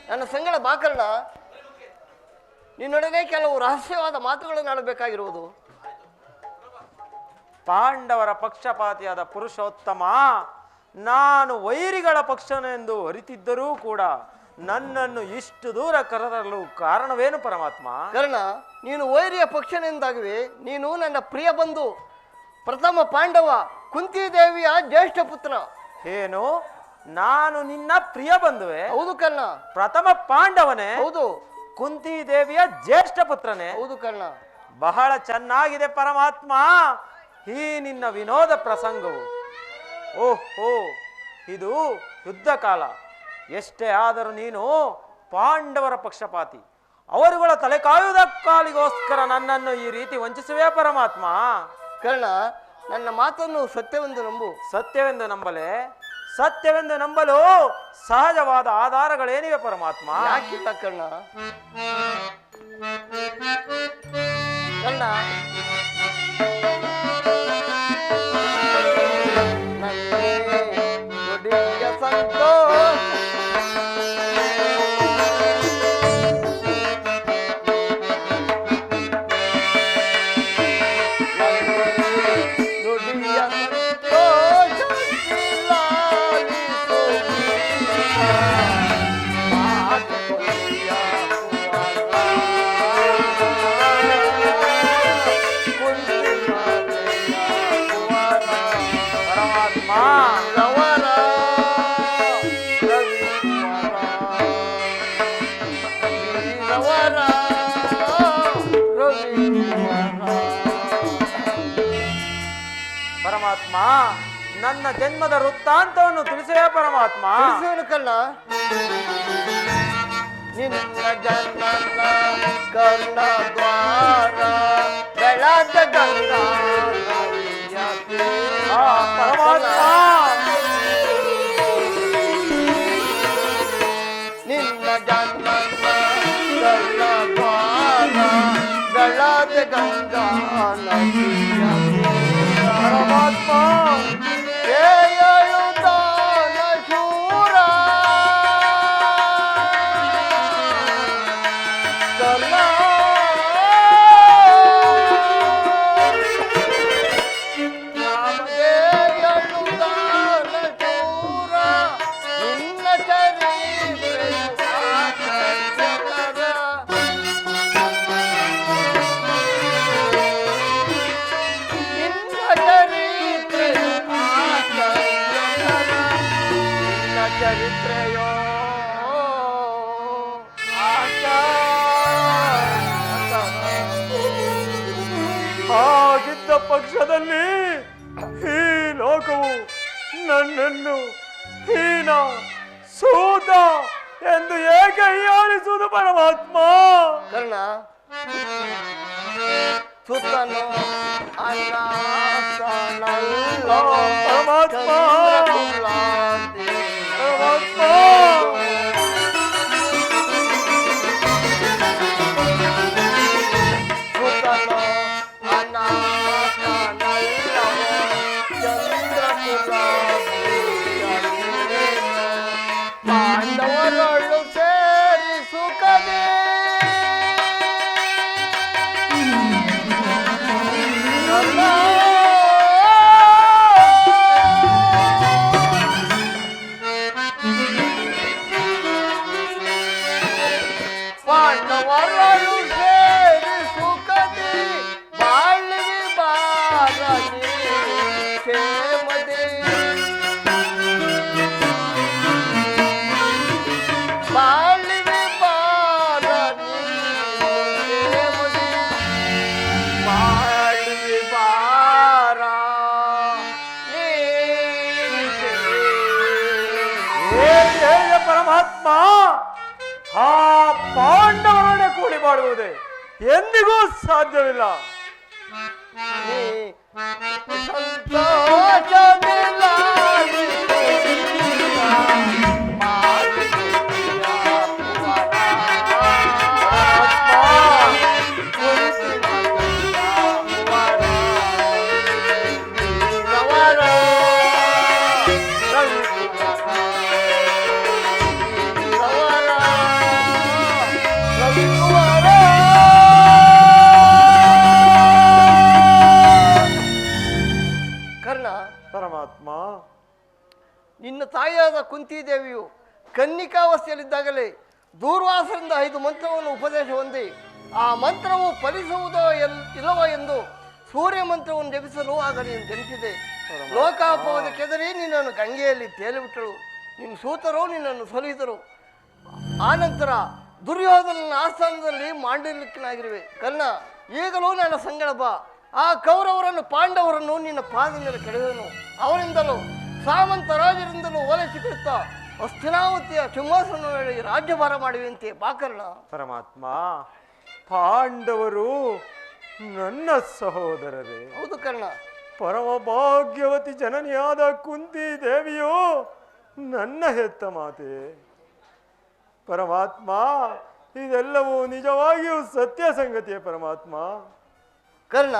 ನನ್ನ ಸಂಗಡ ಬಾಕರ್ಣ, ನಿನ್ನೊಡನೆ ಕೆಲವು ರಹಸ್ಯವಾದ ಮಾತುಗಳನ್ನು ಆಡಬೇಕಾಗಿರುವುದು. ಪಾಂಡವರ ಪಕ್ಷಪಾತಿಯಾದ ಪುರುಷೋತ್ತಮ, ನಾನು ವೈರಿಗಳ ಪಕ್ಷನೆಂದು ಅರಿತಿದ್ದರೂ ಕೂಡ ನನ್ನನ್ನು ಇಷ್ಟು ದೂರ ಕರೆತರಲು ಕಾರಣವೇನು ಪರಮಾತ್ಮ? ಕರ್ಣ, ನೀನು ವೈರಿಯ ಪಕ್ಷನೆಂದಾಗುವೆ. ನೀನು ನನ್ನ ಪ್ರಿಯ ಬಂಧು, ಪ್ರಥಮ ಪಾಂಡವ ಕುಂತಿದೇವಿಯ ಜ್ಯೇಷ್ಠ ಪುತ್ರ. ಏನು, ನಾನು ನಿನ್ನ ಪ್ರಿಯ ಬಂಧುವೆ? ಹೌದು ಕರ್ಣ. ಪ್ರಥಮ ಪಾಂಡವನೇ? ಹೌದು. ಕುಂತಿ ದೇವಿಯ ಜ್ಯೇಷ್ಠ ಪುತ್ರನೇ? ಹೌದು ಕರ್ಣ. ಬಹಳ ಚೆನ್ನಾಗಿದೆ ಪರಮಾತ್ಮ ಈ ನಿನ್ನ ವಿನೋದ ಪ್ರಸಂಗವು. ಓಹೋ, ಇದು ಯುದ್ಧ ಕಾಲ. ಎಷ್ಟೇ ಆದರೂ ನೀನು ಪಾಂಡವರ ಪಕ್ಷಪಾತಿ. ಅವರುಗಳ ತಲೆ ಕಾಯುವುದಕ್ಕಾಲಿಗೋಸ್ಕರ ನನ್ನನ್ನು ಈ ರೀತಿ ವಂಚಿಸುವೆ ಪರಮಾತ್ಮ? ಕರ್ಣ, ನನ್ನ ಮಾತನ್ನು ಸತ್ಯವೆಂದು ನಂಬು. ಸತ್ಯವೆಂದು ನಂಬಲೆ? ಸತ್ಯವೆಂದು ನಂಬಲು ಸಹಜವಾದ ಆಧಾರಗಳೇನಿವೆ ಪರಮಾತ್ಮ? ಯಾಕಿಲ್ಲ ಕರ್ಣ. ಕರ್ಣ, ಪರಮಾತ್ಮ, ನನ್ನ ಜನ್ಮದ ವೃತ್ತಾಂತವನ್ನು ತಿಳಿಸುವೆ ಪರಮಾತ್ಮ. ಕರ್ಣ, ನಿನ್ನ ಜನ್ಮ ಕರ್ಣ ದ್ವಾರ ಬೆಳದ ಗಂಗಾ ಪರಮಾತ್ಮ, ನಿನ್ನ ಜನ್ಮ ಕರ್ಣ ದ್ವಾರ ಬೆಳದ ಗಂಗಾ ಪರಮಾತ್ಮ, ಹೇಳುತ್ತಾನ ಶೂರ ಕರ್ಣ, ಹೇಳುತ್ತಾನ ಶೂರ ನಿನ್ನ ಚರಿತ್ರೆಯು ಆಶ್ಚರ್ಯಕರ. ಚರಿತ್ರೆಯೋ ಹಾಗಿದ್ದ ಪಕ್ಷದಲ್ಲಿ ಈ ಲೋಕವು ನನ್ನನ್ನು ಹೀನ ಸೂತ ಎಂದು ಏಕೆ ಹೀಯಾಳಿಸುವುದು ಪರಮಾತ್ಮ? ಕರ್ಣ, ಸುತ್ತನು ಪರಮಾತ್ಮ, ಪಾಂಡವರೊಳು ಸೇರಿ ಸುಖದೇ ಪಾಂಡವರೊಳು ಸೇರಿ ಸುಖದೇ ಬಾಳ್ವಿ ಬಾರದೆ ಕ್ಷೇಮದೇ ಬಾಳ್ವಿ ಬಾರದೆ ಕ್ಷೇಮದೇ ಬಾಳ್ವಿ ಬಾರ ಪರಮಾತ್ಮ, ಆ ಪಾಂಡವರೊಡನೆ ಕೂಡಿ ಮಾಡುವುದೇ ಎಂದಿಗೂ ಸಾಧ್ಯವಿಲ್ಲ. ಸಂತೋಷವಿಲ್ಲ ತಾಯಿಯಾದ ಕುಂತಿದೇವಿಯು ಕನ್ನಿಕಾವಸ್ಥೆಯಲ್ಲಿದ್ದಾಗಲೇ ದೂರ್ವಾಸರಿಂದ 5 ಮಂತ್ರವನ್ನು ಉಪದೇಶ ಹೊಂದಿ ಆ ಮಂತ್ರವು ಫಲಿಸುವುದೋ ಇಲ್ಲವೋ ಎಂದು ಸೂರ್ಯ ಮಂತ್ರವನ್ನು ಜಪಿಸಲು ಆಗ ನೀನು ಜನಿಸಿದೆ. ಲೋಕಾಪವಾದ ಕೆದರಿ ನಿನ್ನನ್ನು ಗಂಗೆಯಲ್ಲಿ ತೇಲಿಬಿಟ್ಟಳು. ನಿನ್ನ ಸೂತರು ನಿನ್ನನ್ನು ಸೊಲಿಸಿದರು. ಆನಂತರ ದುರ್ಯೋಧನನ ಆಸ್ಥಾನದಲ್ಲಿ ಮಾಂಡಲಿಕನಾಗಿರುವೆ. ಕರ್ಣ, ಈಗಲೂ ನನ್ನ ಸಂಗಡ ಬಾ. ಆ ಕೌರವರನ್ನು ಪಾಂಡವರನ್ನು ನಿನ್ನ ಪಾದದಿಂದ ಕೆಡವೆನು. ಅವರಿಂದಲೂ ಸಾಮಂತ ರಾಜರಿಂದಲೂ ಓಲೈಸಿಕೊಳ್ಳುತ್ತಾ ಹಸ್ತಿನಾವತಿಯ ಸಿಂಹಾಸನದಲ್ಲಿ ರಾಜ್ಯಭಾರ ಮಾಡುವಂತೆ ಬಾಕರ್ಣ. ಪರಮಾತ್ಮ, ಪಾಂಡವರು ನನ್ನ ಸಹೋದರರೇ. ಹೌದು ಕರ್ಣ. ಪರಮ ಭಾಗ್ಯವತಿ ಜನನಿಯಾದ ಕುಂತಿ ದೇವಿಯು ನನ್ನ ಹೆತ್ತ ಮಾತೆ. ಪರಮಾತ್ಮ, ಇದೆಲ್ಲವೂ ನಿಜವಾಗಿಯೂ ಸತ್ಯ ಸಂಗತಿಯೇ ಪರಮಾತ್ಮ. ಕರ್ಣ,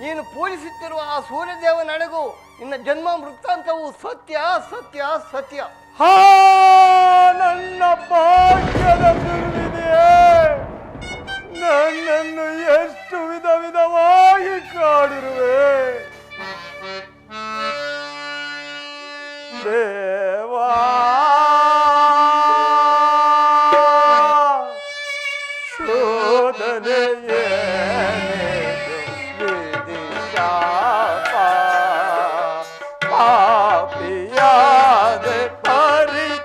ನೀನು ಪೂಜಿಸುತ್ತಿರುವ ಆ ಸೂರ್ಯದೇವ ನಡೆಗೂ ನಿನ್ನ ಜನ್ಮ ವೃತ್ತಾಂತವು ಸತ್ಯ ಸತ್ಯ ಸತ್ಯ. ಹಾ, ನನ್ನ ಭಾಗ್ಯದ ದುರ್ವಿಧಿಯೇ, ನನ್ನನ್ನು ಎಷ್ಟು ವಿಧ ವಿಧವಾಗಿ ಕಾಡಿರುವೆ ದೇವಾ. ಶೋಧನೆಯೇ ವಿಧಿಶಾಪ, ಪಾಪಿಯಾದ ಪರಿತಾಪಗಿರ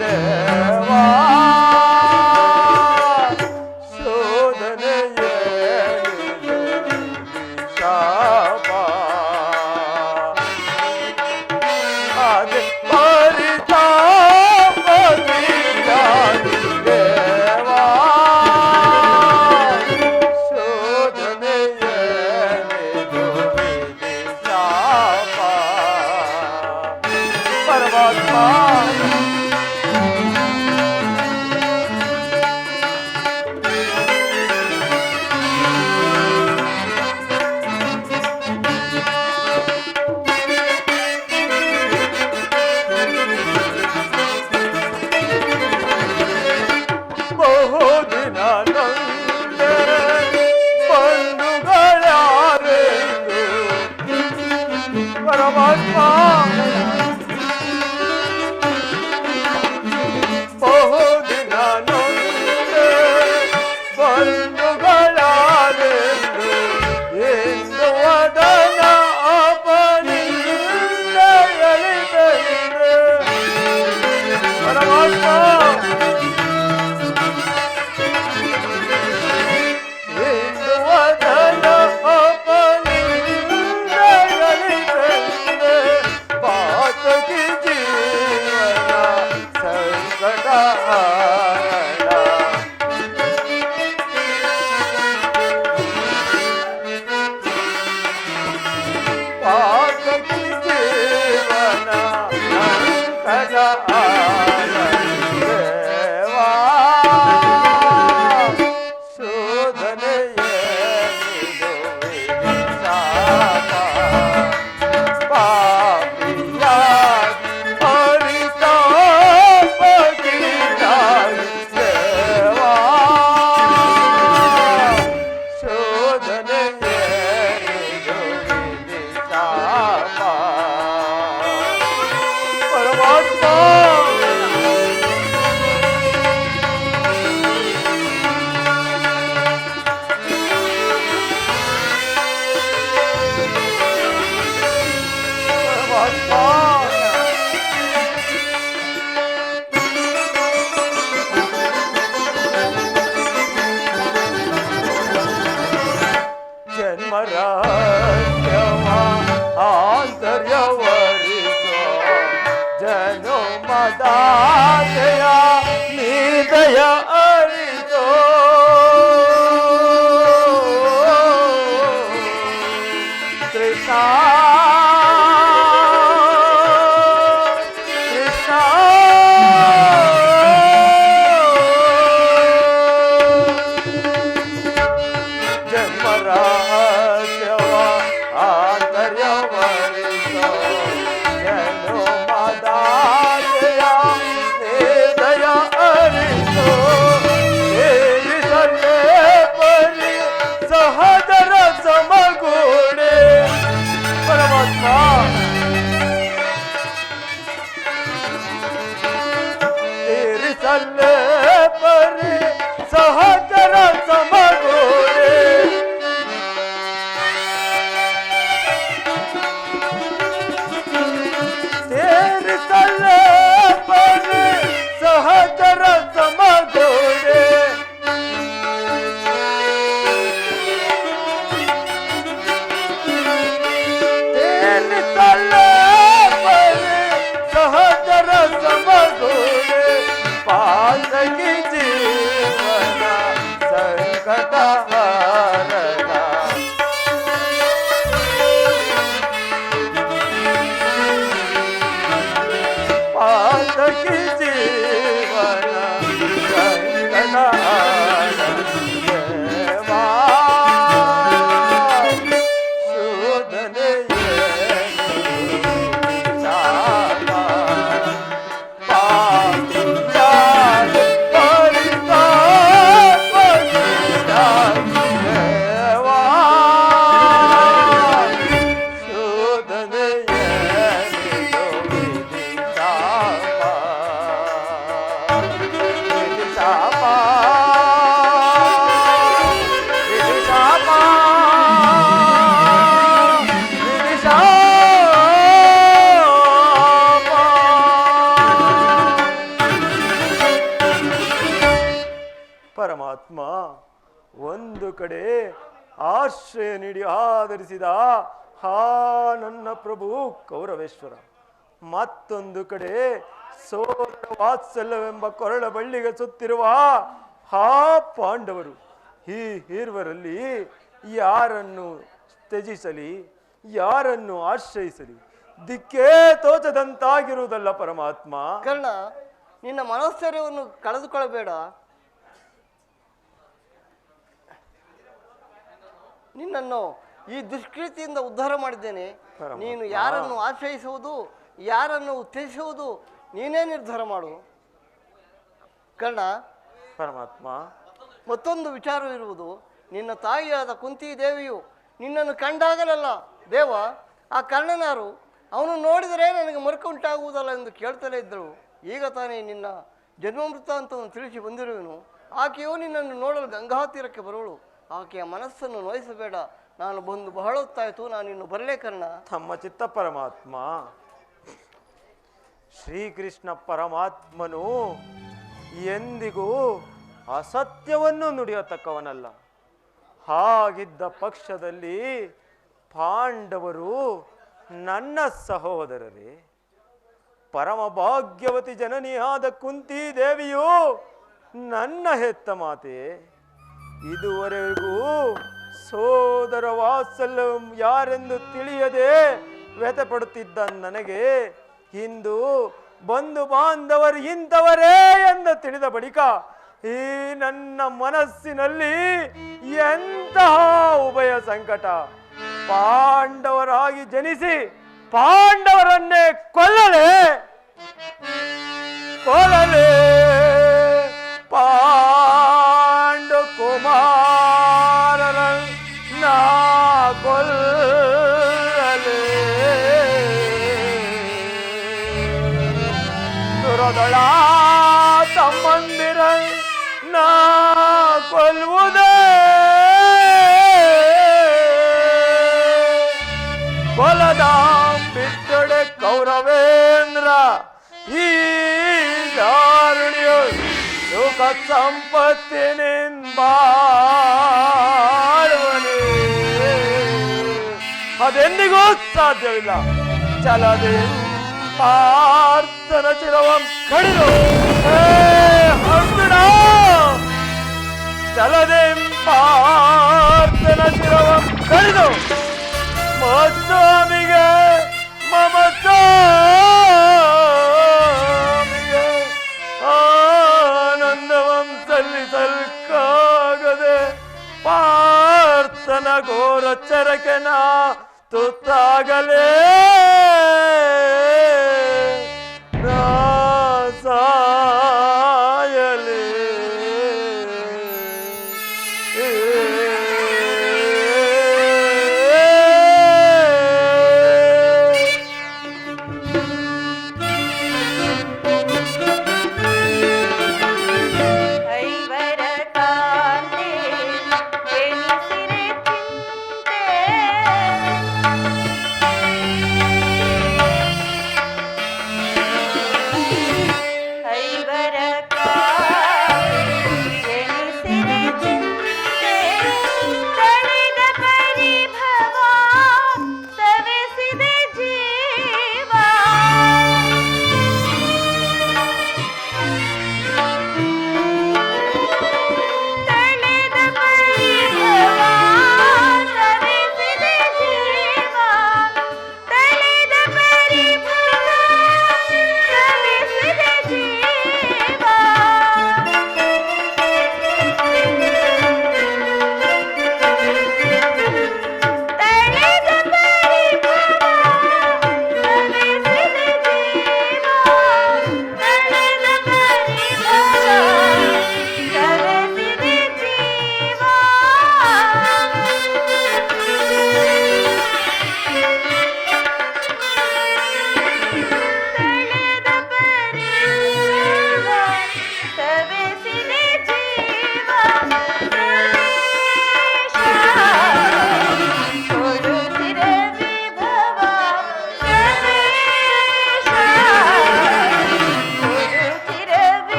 ದೇವಾ. ಶೋಧನೆಯೇ ವಿಧಿಶಾಪ, ಅದೇ ಪರಿತಾಪಗಿರ ದೇವಾ. ಶೋಧನೆಯೇ ವಿಧಿಶಾಪ. ಪರಮಾತ್ಮ, ಬಹುದಿನ ನೊಂದೆ ಬಂಧುಗಳಾರೆಂದು. ಪರಮಾತ್ಮ, ಬಹುದಿನ ನೊಂದೆ ಬಂಧುಗಳಾರೆಂದು ಎಂದು ವದನ ಅಪನಿಂದ ಎಳಿದರೆ. ಪರಮಾತ್ಮ, ಎಂದು ವದನ ಅಪನಿಂದ ಎಳಿದರೆ ಪಾತಕಿ ಜೀವನ ಸಂಕಟ ಹರಣ. ಪಾತಕಿ ಜೀವನ ಸಂಕಟ ಹರಣ ದೇವಾ. ಶೋಧನೆಯೇ ವಿಧಿಶಾಪ, ಪಾಪಿಯಾಗಿ ಪರಿತಾಪಗಿರಾಗಿ ದೇವಾ. ಶೋಧನೆಯೇ ವಿಧಿಶಾಪ. ಪರಮಾತ್ಮ, ಜನ್ಮರಹಸ್ಯವ ಆಂತರ್ಯವರಿಸೋ ಜನುಮದಾತೆಯ ನಿದಯ ಅರಿಸೋ. ಕೃಷ್ಣ ಕೃಷ್ಣ ಜನ್ಮರಹಸ್ಯವ ಆಂತರ್ಯವರಿಸೋ ಜನುಮದಾತೆಯ ನಿದಯ ಅರಿಸೋ. ಸಖಿ ಜೀವನ ಸಂಕಟಹಾರ ದೇವಾ ಶೋಧನೆಯೇ ಶಾಪ ಪಾಪಿಯಾದ ಪರಿತಾಪದಿಂದ ದೇವಾ ಶೋಧನೆಯೇ ಪರಮಾತ್ಮ ಒಂದು ಕಡೆ ಆಶ್ರಯ ನೀಡಿ ಆಧರಿಸಿದ ಹಾ ನನ್ನ ಪ್ರಭು ಕೌರವೇಶ್ವರ, ಮತ್ತೊಂದು ಕಡೆ ಸೋದರ ವಾತ್ಸಲ್ಯವೆಂಬ ಕೊರಳ ಬಳ್ಳಿಗೆ ಸುತ್ತಿರುವ ಹಾ ಪಾಂಡವರು. ಈ ಇರುವರಲ್ಲಿ ಯಾರನ್ನು ತ್ಯಜಿಸಲಿ, ಯಾರನ್ನು ಆಶ್ರಯಿಸಲಿ ದಿಕ್ಕೇ ತೋಚದಂತಾಗಿರುವುದಲ್ಲ ಪರಮಾತ್ಮ. ಕರ್ಣ, ನಿನ್ನ ಮನಸ್ಥೈರ್ಯವನ್ನು ಕಳೆದುಕೊಳ್ಳಬೇಡ. ನಿನ್ನನ್ನು ಈ ದುಷ್ಕೃತಿಯಿಂದ ಉದ್ಧಾರ ಮಾಡಿದ್ದೇನೆ. ನೀನು ಯಾರನ್ನು ಆಶ್ರಯಿಸುವುದು, ಯಾರನ್ನು ತ್ಯಜಿಸುವುದು ನೀನೇ ನಿರ್ಧಾರ ಮಾಡು. ಕರ್ಣ, ಪರಮಾತ್ಮ ಮತ್ತೊಂದು ವಿಚಾರವಿರುವುದು. ನಿನ್ನ ತಾಯಿಯಾದ ಕುಂತಿ ದೇವಿಯು ನಿನ್ನನ್ನು ಕಂಡಾಗಲಲ್ಲ, ದೇವ ಆ ಕರ್ಣನಾರು, ಅವನು ನೋಡಿದರೆ ನನಗೆ ಮರುಕ ಉಂಟಾಗುವುದಲ್ಲ ಎಂದು ಕೇಳ್ತಲೇ ಇದ್ದಳು. ಈಗ ತಾನೇ ನಿನ್ನ ಜನ್ಮವೃತ್ತಾಂತವನ್ನು ತಿಳಿಸಿ ಬಂದಿರುವೆನು. ಆಕೆಯು ನಿನ್ನನ್ನು ನೋಡಲು ಗಂಗಾತೀರಕ್ಕೆ ಬರುವಳು. ಆಕೆಯ ಮನಸ್ಸನ್ನು ನೋಯಿಸಬೇಡ. ನಾನು ಬಂದು ಬಹಳ ಹೊತ್ತಾಯಿತು, ನಾನು ಇನ್ನು ಬರಲೇ ಕರ್ಣ. ತಮ್ಮ ಚಿತ್ತ ಪರಮಾತ್ಮ. ಶ್ರೀಕೃಷ್ಣ ಪರಮಾತ್ಮನು ಎಂದಿಗೂ ಅಸತ್ಯವನ್ನು ನುಡಿಯತಕ್ಕವನಲ್ಲ. ಹಾಗಿದ್ದ ಪಕ್ಷದಲ್ಲಿ ಪಾಂಡವರು ನನ್ನ ಸಹೋದರರೇ. ಪರಮ ಭಾಗ್ಯವತಿ ಜನನಿಯಾದ ಕುಂತಿ ದೇವಿಯು ನನ್ನ ಹೆತ್ತ ಮಾತೆ. ಇದುವರೆಗೂ ಸೋದರ ವಾತ್ಸಲ್ಯ ಯಾರೆಂದು ತಿಳಿಯದೆ ವ್ಯಥೆ ಪಡುತ್ತಿದ್ದ ನನಗೆ ಇಂದು ಬಂಧು ಬಾಂಧವರು ಇಂಥವರೇ ಎಂದು ತಿಳಿದ ಬಳಿಕ ಈ ನನ್ನ ಮನಸ್ಸಿನಲ್ಲಿ ಎಂತಹ ಉಭಯ ಸಂಕಟ. ಪಾಂಡವರಾಗಿ ಜನಿಸಿ ಪಾಂಡವರನ್ನೇ ಕೊಲ್ಲಲೇ ಪಾಂಡು ಕುಮಾರರ ನಾ ಕೊಲ್ಲಲೇ ದುರದಳ ತಮ್ಮಂದಿರ ನಾ ಕೊಲ್ಲುವುದೇ ಕೊಲದ ಬಿಟ್ಟಡೆ ಕೌರವೇಂದ್ರ ಈ ದಾರುಣಿಯು ಸುಖ ಸಂಪತ್ತಿನಿಂಬಾಳುವನೇ ಅದೆಂದಿಗೂ ಸಾಧ್ಯವಿಲ್ಲ. ಚಲದೆ ಪಾರ್ಥನ ಚಿರವಂ ಕಡಿದು ಅರ್ಜುನ ಚಲದೆ ಪಾರ್ಥನ ಚಿರವಂ ಕಡಿದು ಮತ್ತೊಮಿಗೆ ಮಮತಾಮಿಗೆ ಆನಂದವಂ ಸಲ್ಲಿಸಲ್ಕಾಗದೆ ಪಾರ್ಥನ ಘೋರ ಚರಕೆ ನಾ ತುತ್ತಾಗಲೇ ಸಾಯಲೇ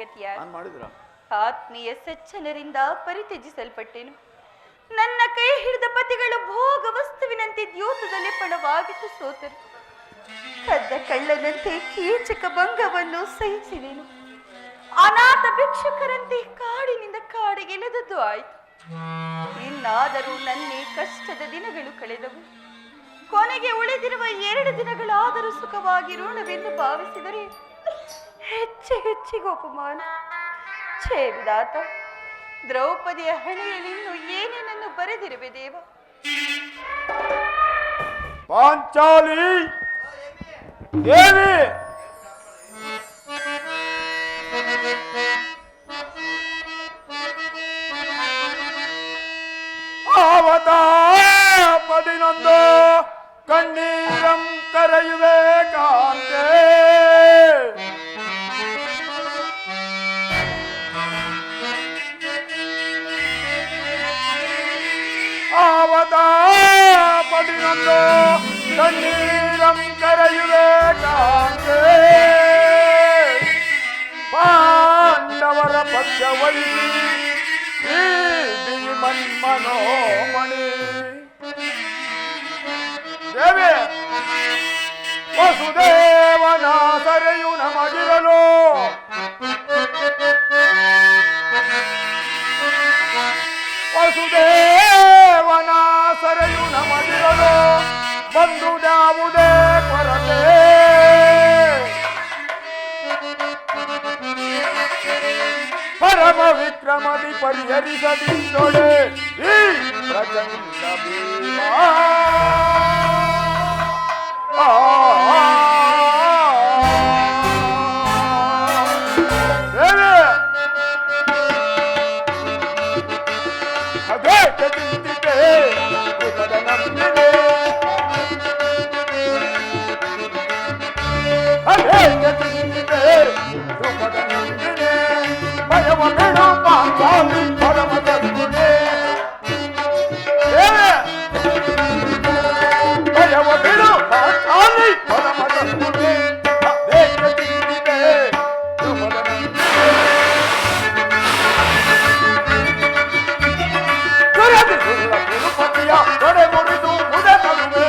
ಗತಿಯಾಗಿ ನಾನು ಮಾಡಿದ್ರ ಆತ್ಮೀಯ ಸಜ್ಜನರಿಂದ ಪರಿತ್ಯಜಿಸಲ್ಪಟ್ಟೆನು. ನನ್ನ ಕೈ ಹಿಡಿದ ಪತಿಗಳು ಭೋಗ ವಸ್ತುವಿನಂತೆ ದ್ಯೂತದಲ್ಲಿ ಪಣವಾಗಿದ್ದು ಸೋತರು. ಕದ್ದ ಕಳ್ಳನಂತೆ ಕೀಚಕ ಭಂಗವನ್ನು ಸಹಿಸಿದೆನು. ಅನಾಥ ಭಿಕ್ಷುಕರಂತೆ ಕಾಡಿನಿಂದ ಕಾಡಿಗೆಳೆದದ್ದು ಆಯಿತು. ಇನ್ನಾದರೂ ನನ್ನೇ ಕಷ್ಟದ ದಿನಗಳು ಕಳೆದವು. ಕೊನೆಗೆ ಉಳಿದಿರುವ 2 ದಿನಗಳಾದರೂ ಸುಖವಾಗಿರೋಣವೆಂದು ಭಾವಿಸಿದರೆ ಹೆಚ್ಚಿಗೆ ಅಪಮಾನ. ಛೇ ವಿಧಾತ, ದ್ರೌಪದಿಯ ಹಣೆಯಲ್ಲಿ ಇನ್ನು ಏನೇನನ್ನು ಬರೆದಿರುವೆ ದೇವ. ಪಾಂಚಾಲಿ ದೇವಿ, ಪದಿನೊಂದು ಕಣ್ಣೀರಂ ಕರೆಯುವೆ ಕಾಂತೆ. ಪದಿನೊಂದು ಕಣ್ಣೀರಂ ಕರೆಯುವೆ ಕಾಂತೆ. ಪಾಂಡವರ ಪಕ್ಷ ವಹಿಸಿ ಈ ಮನ್ಮನೋಮಣಿ ದೇವಿ ವಸುದೇವನ ಸರೆಯು ನಮಗಿರಲು ವಸುದೇವನ ಸರೆಯು ನಮಗಿರಲು ಬಂದುದ್ಯಾವುದೇ ಕೊರತೆ. ಪರಮ ವಿಕ್ರಮದಿ ಪರಿಹರಿಸದಿದ್ದೊಡೆ ಈ ಪ್ರಚಂಡ ಭೀಮ. ಅದೇ ಚಿಂತಿತೆ ಕೃತದ ನಂಬಿದೆ. ಅದೇ ಚಿಂತಿತೆ ಕೃತದ ನಂಬಿದೆ. ಭಯವ ಬೇಡ ಪಾಂಚಾಲಿ ಪರಮ ತತ್ವನೇ. ಭಯವ ಬೇಡ ಪಾಂಚಾಲಿ ಪರಮ ತತ್ವನೇ. ಅದೇ ಚಿಂತಿತೆ ಕೃತದ ನಂಬಿದೆ. ತಿರುಪತಿಯ ತೊಡೆ ಮುರಿದು ಮುದೆ ತರುವೆ.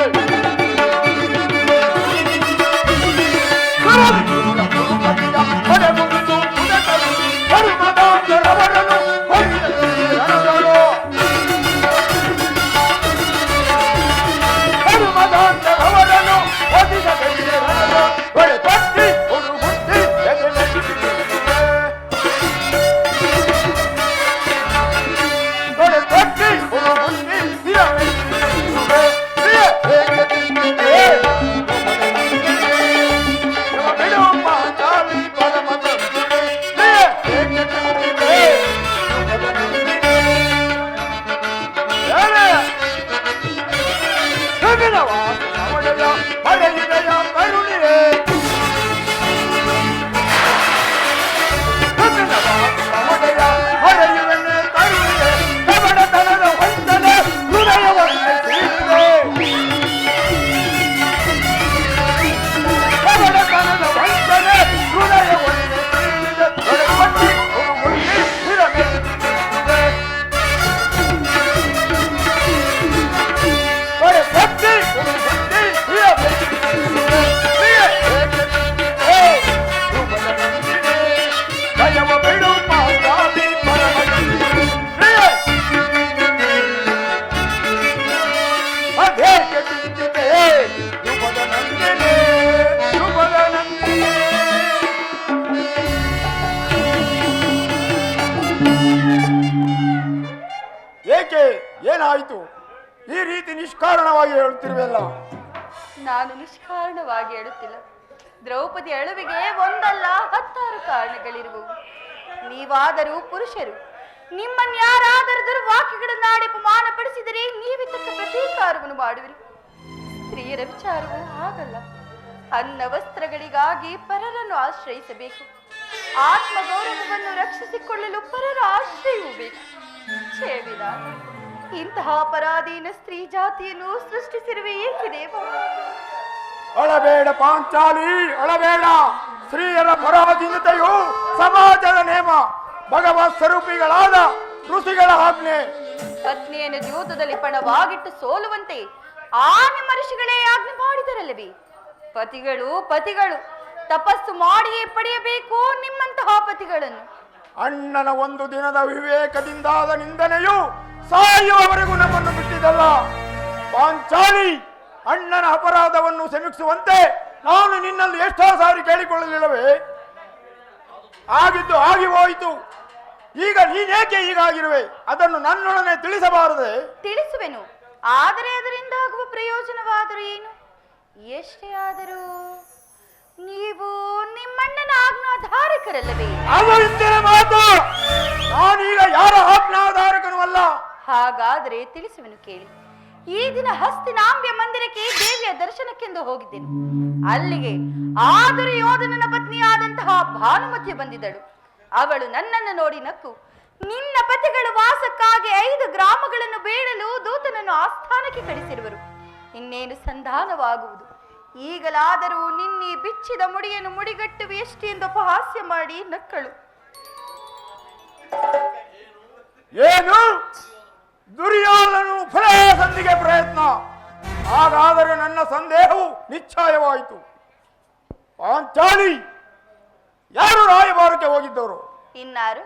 ತಿರುಪತಿಯ ತೊಡೆ ಮುರಿದು ಮುದೆ ತರುವೆ. ಧರ್ಮದಾಸರವರನ್ನು ರಣಗಳು. ಧರ್ಮದಾಸರವರನ್ನು ಒದಿದ ರಣಗಳು. ಬಳೆ ತಟ್ಟಿ ಹುಡು ಮುಟ್ಟಿ ಏಕೆ ಏನಾಯಿತು? ಈ ರೀತಿ ನಿಷ್ಕಾರಣವಾಗಿ ಹೇಳುತ್ತಿರುವೆಲ್ಲ. ನಾನು ನಿಷ್ಕಾರಣವಾಗಿ ಹೇಳುತ್ತಿಲ್ಲ. ದ್ರೌಪದಿ ಅಳುವಿಗೆ ಒಂದಲ್ಲ 10 ಕಾರಣಗಳಿರುವವು. ನೀವಾದರೂ ಪುರುಷರು, ನಿಮ್ಮನ್ಯಾರಾದರೂ ದುರ್ವಾಕ್ಯಗಳನ್ನಾಡಿ ಅಪಮಾನಪಡಿಸಿದರೆ ನೀವೇ ತಕ್ಕ ಪ್ರತೀಕಾರವನ್ನು ಮಾಡುವಿರಿ. ಸ್ತ್ರೀಯರ ವಿಚಾರವೂ ಹಾಗಲ್ಲ. ಅನ್ನ ವಸ್ತ್ರಗಳಿಗಾಗಿ ಪರರನ್ನು ಆಶ್ರಯಿಸಬೇಕು. ಆತ್ಮಗೌರವವನ್ನು ರಕ್ಷಿಸಿಕೊಳ್ಳಲು ಪರರ ಆಶ್ರಯವೂ ಬೇಕು. ಛೇವಿದ ಇಂತಹ ಪರಾಧೀನ ಸ್ತ್ರೀ ಜಾತಿಯನ್ನು ಸೃಷ್ಟಿಸಿರುವೆ ಏಕೆ ದೇವ? ಅಳಬೇಡ ಪಾಂಚಾಲಿ, ಅಳಬೇಡ. ಸ್ತ್ರೀಯರ ಪರಾಧೀನತೆಯು ಸಮಾಜದ ನೇಮ, ಭಗವತ್ ಸ್ವರೂಪಿಗಳಾದ ಋಷಿಗಳ ಆಜ್ಞೆ. ಪತ್ನಿಯನ್ನು ದ್ಯೂತದಲ್ಲಿ ಪಣವಾಗಿಟ್ಟು ಸೋಲುವಂತೆ ಆ ನಿಮ್ಮ ಋಷಿಗಳೇ ಆಜ್ಞೆ ಮಾಡಿದರಲ್ಲವೇ? ಪತಿಗಳು ತಪಸ್ಸು ಮಾಡಿಯೇ ಪಡೆಯಬೇಕು ನಿಮ್ಮಂತಹ ಪತಿಗಳನ್ನು. ಅಣ್ಣನ ಒಂದು ದಿನದ ವಿವೇಕದಿಂದಾದ ನಿಂದನೆಯು ಸಾಯುವವರೆಗೂ ನಮ್ಮನ್ನು ಬಿಟ್ಟಿದ್ದಲ್ಲ. ಪಾಂಚಾಲಿ, ಅಣ್ಣನ ಅಪರಾಧವನ್ನು ಕ್ಷಮಿಸುವಂತೆ ನಾನು ನಿನ್ನಲ್ಲಿ ಎಷ್ಟೋ ಸಾರಿ ಕೇಳಿಕೊಳ್ಳಲಿಲ್ಲವೇ? ಆಗಿದ್ದು ಆಗಿ ಹೋಯಿತು. ಈಗ ನೀನೇಕೆ ಹೀಗಾಗಿರುವೆ? ಅದನ್ನು ನನ್ನೊಡನೆ ತಿಳಿಸಬಾರದೆ? ತಿಳಿಸುವೆನು, ಆದರೆ ಅದರಿಂದ ಆಗುವ ಪ್ರಯೋಜನವಾದರೂ ಏನು? ಎಷ್ಟೇ ಆದರೂ ನೀವು ನಿಮ್ಮಣ್ಣನ ಆಜ್ಞಾಧಾರಕರಲ್ಲವೇ? ಅದು ಇಂದಿನ ಮಾತು. ನಾನೀಗ ಯಾರ ಆಜ್ಞಾಧಾರಕನೂ ಅಲ್ಲ. ಹಾಗಾದರೆ ತಿಳಿಸುವೆನು ಕೇಳಿ. ಈ ದಿನ ಹಸ್ತಿನಾಂಬ್ಯ ಮಂದಿರಕ್ಕೆ ದೇವಿಯ ದರ್ಶನಕ್ಕೆಂದು ಹೋಗಿದ್ದೆನು. ಅಲ್ಲಿಗೆ ದುರ್ಯೋಧನನ ಪತ್ನಿಯಾದಂತಹ ಭಾನುಮತಿ ಬಂದಿದ್ದಳು. ಅವಳು ನನ್ನನ್ನು ನೋಡಿ ನಕ್ಕು, ನಿನ್ನ ಪತಿಗಳು ವಾಸಕ್ಕಾಗಿ 5 ಗ್ರಾಮಗಳನ್ನು ಬೇಡಲು ದೂತನನ್ನು ಆಸ್ಥಾನಕ್ಕೆ ಕಳಿಸಿರುವರು, ಇನ್ನೇನು ಸಂಧಾನವಾಗುವುದು. ಈಗಲಾದರೂ ನಿನ್ನೆ ಬಿಚ್ಚಿದ ಮುಡಿಯನ್ನು ಮುಡಿಗಟ್ಟುವೆ ಎಷ್ಟು ಎಂದು ಅಪಹಾಸ್ಯ ಮಾಡಿ ನಕ್ಕಳು. ಏನು? ದುರ್ಯೋಧನನು ಸಂಧಿಗೆ ಪ್ರಯತ್ನ. ಹಾಗಾದರೆ ನನ್ನ ಸಂದೇಹವು ನಿಶ್ಚಯವಾಯಿತು. ಪಾಂಚಾಲಿ, ಯಾರು ರಾಯಭಾರಕ್ಕೆ ಹೋಗಿದ್ದವರು? ಇನ್ನಾರು?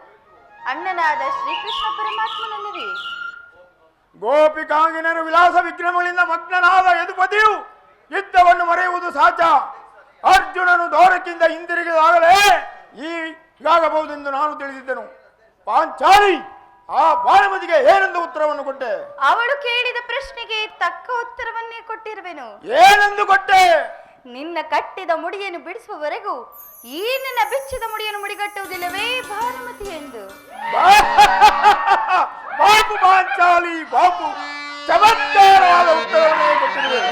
ಅಣ್ಣನಾದ ಶ್ರೀಕೃಷ್ಣ ಪರಮಾತ್ಮನಲ್ಲವೇ? ಗೋಪಿಕಾಂಗಿನರು ವಿಲಾಸ ವಿಗ್ರಹಗಳಿಂದ ಮಗ್ನನಾದ ಯದುಪತಿಯು ಯುದ್ಧವನ್ನು ಮರೆಯುವುದು ಸಹಜ. ಅರ್ಜುನನು ದೌರಕ್ಕಿಂದ ಹಿಂದಿರುಗಿದಾಗಲೇ ಹೀಗಾಗಬಹುದೆಂದು ನಾನು ತಿಳಿದಿದ್ದೆನು. ಪಾಂಚಾಲಿ, ಆ ಭಾನುಮತಿಗೆ ಏನೆಂದು ಉತ್ತರವನ್ನು ಕೊಟ್ಟೆ? ಅವಳು ಕೇಳಿದ ಪ್ರಶ್ನೆಗೆ ತಕ್ಕ ಉತ್ತರವನ್ನೇ ಕೊಟ್ಟಿರುವೆನು. ಏನೆಂದು ಕೊಟ್ಟೆ? ನಿನ್ನ ಕಟ್ಟಿದ ಮುಡಿಯನ್ನು ಬಿಡಿಸುವವರೆಗೂ ಈ ನಿನ್ನ ಬಿಚ್ಚಿದ ಮುಡಿಯನ್ನು ಮುಡಿಗಟ್ಟುವುದಿಲ್ಲವೇ ಭಾನುಮತಿ ಎಂದು. ಬಾಪು ಪಾಂಚಾಲಿ, ಬಾಪು, ಚಮತ್ಕಾರವಾದ ಉತ್ತರವನ್ನೇ ಕೊಟ್ಟಿರುವೆ.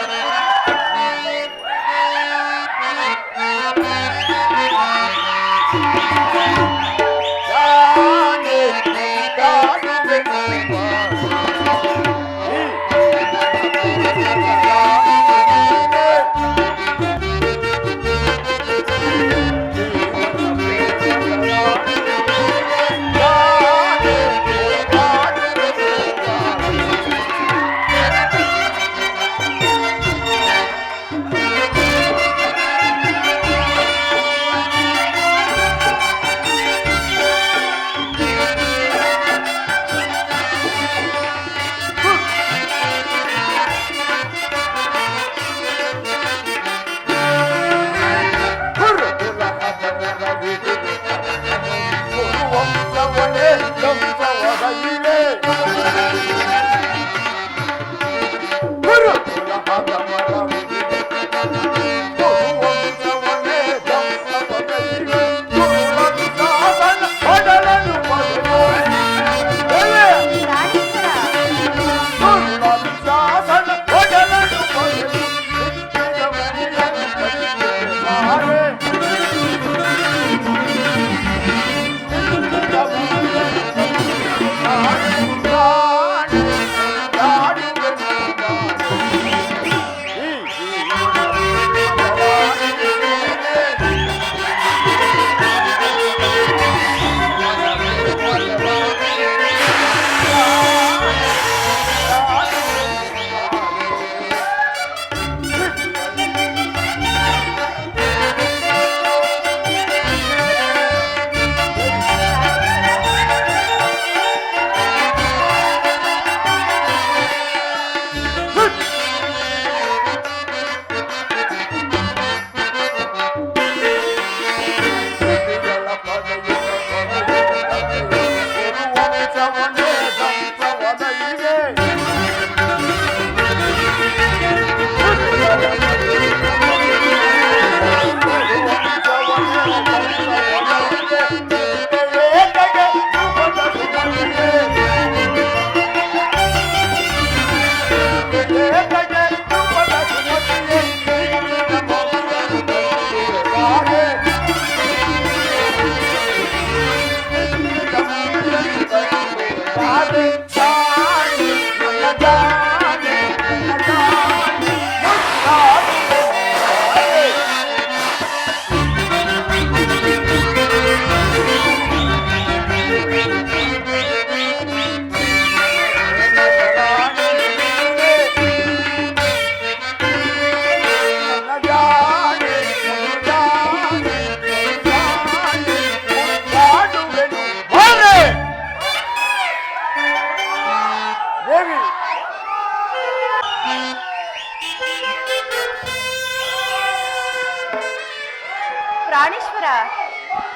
ಪ್ರಾಣೇಶ್ವರ,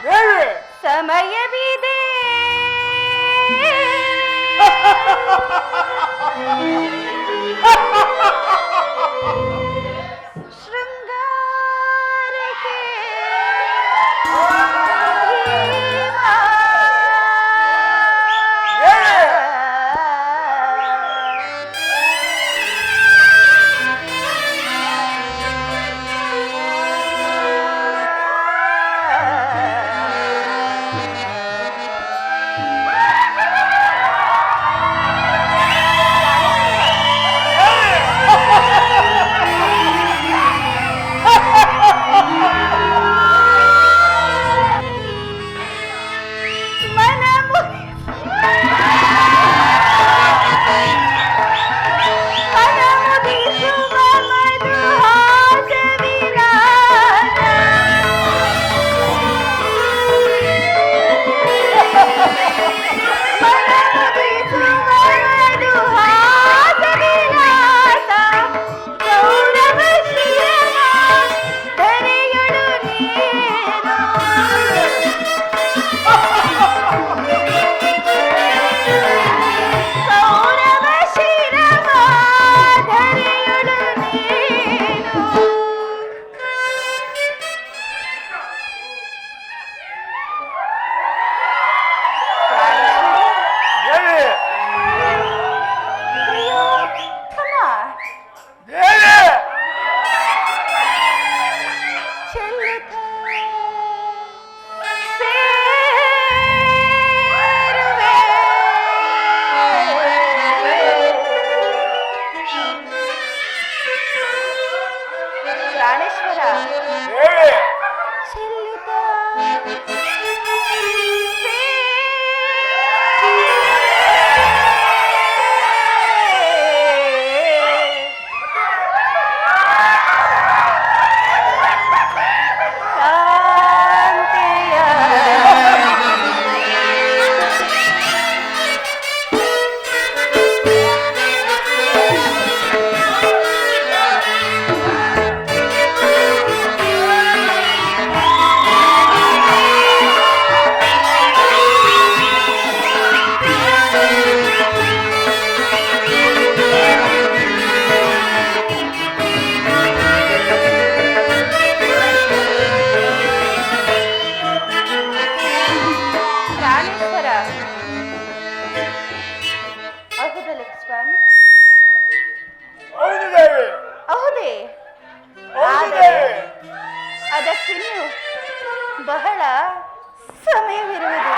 ದೇವಿ ಸಮಯವಿದೆ. ಶೃಂಗಾರಕ್ಕೆ ಅದಕ್ಕಿನ್ನು ಬಹಳ ಸಮಯವಿರುವುದು.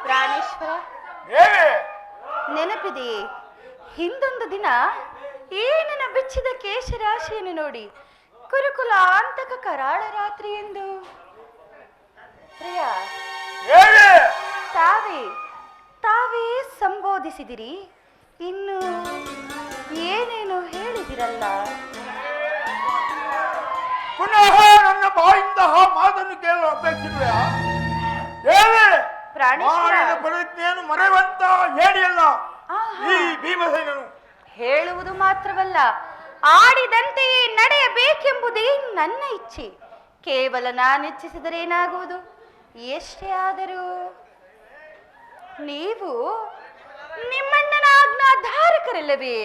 ಪ್ರಾಣೇಶ್ವರ, ನೆನಪಿದೆಯೇ ಹಿಂದೊಂದು ದಿನ ಏನನ್ನ ಬಿಚ್ಚಿದ ಕೇಶರಾಶಿಯನ್ನು ನೋಡಿ ಕುರುಕುಲಾಂತಕ ಕರಾಳ ರಾತ್ರಿ ಎಂದು ಪ್ರಿಯ ತಾವೇ ಸಂಬೋಧಿಸಿದಿರಿ. ಇನ್ನು ಏನೇನು ಹೇಳಿದಿರಲ್ಲ. ಪುನಃ ನನ್ನ ಬಾಯಿಂದ ಮಾತನ್ನು ಕೇಳಲು ಅಪೇಕ್ಷಿಸುವೆಯಾ? ಪ್ರತಿಜ್ಞೆಯನ್ನು ಮರೆಯುವಂತ ಹೇಳಿಯಲ್ಲ ಈ ಭೀಮಸೇನನು. ಹೇಳುವುದು ಮಾತ್ರವಲ್ಲ, ಆಡಿದಂತೆಯೇ ನಡೆಯಬೇಕೆಂಬುದೇ ನನ್ನ ಇಚ್ಛೆ. ಕೇವಲ ನಾನಿಚ್ಛಿಸಿದರೇನಾಗುವುದು? ಎಷ್ಟೇ ಆದರೂ ನೀವು ನಿಮ್ಮಣ್ಣನ ಆಜ್ಞಾ ಧಾರಕರಲ್ಲವೇ?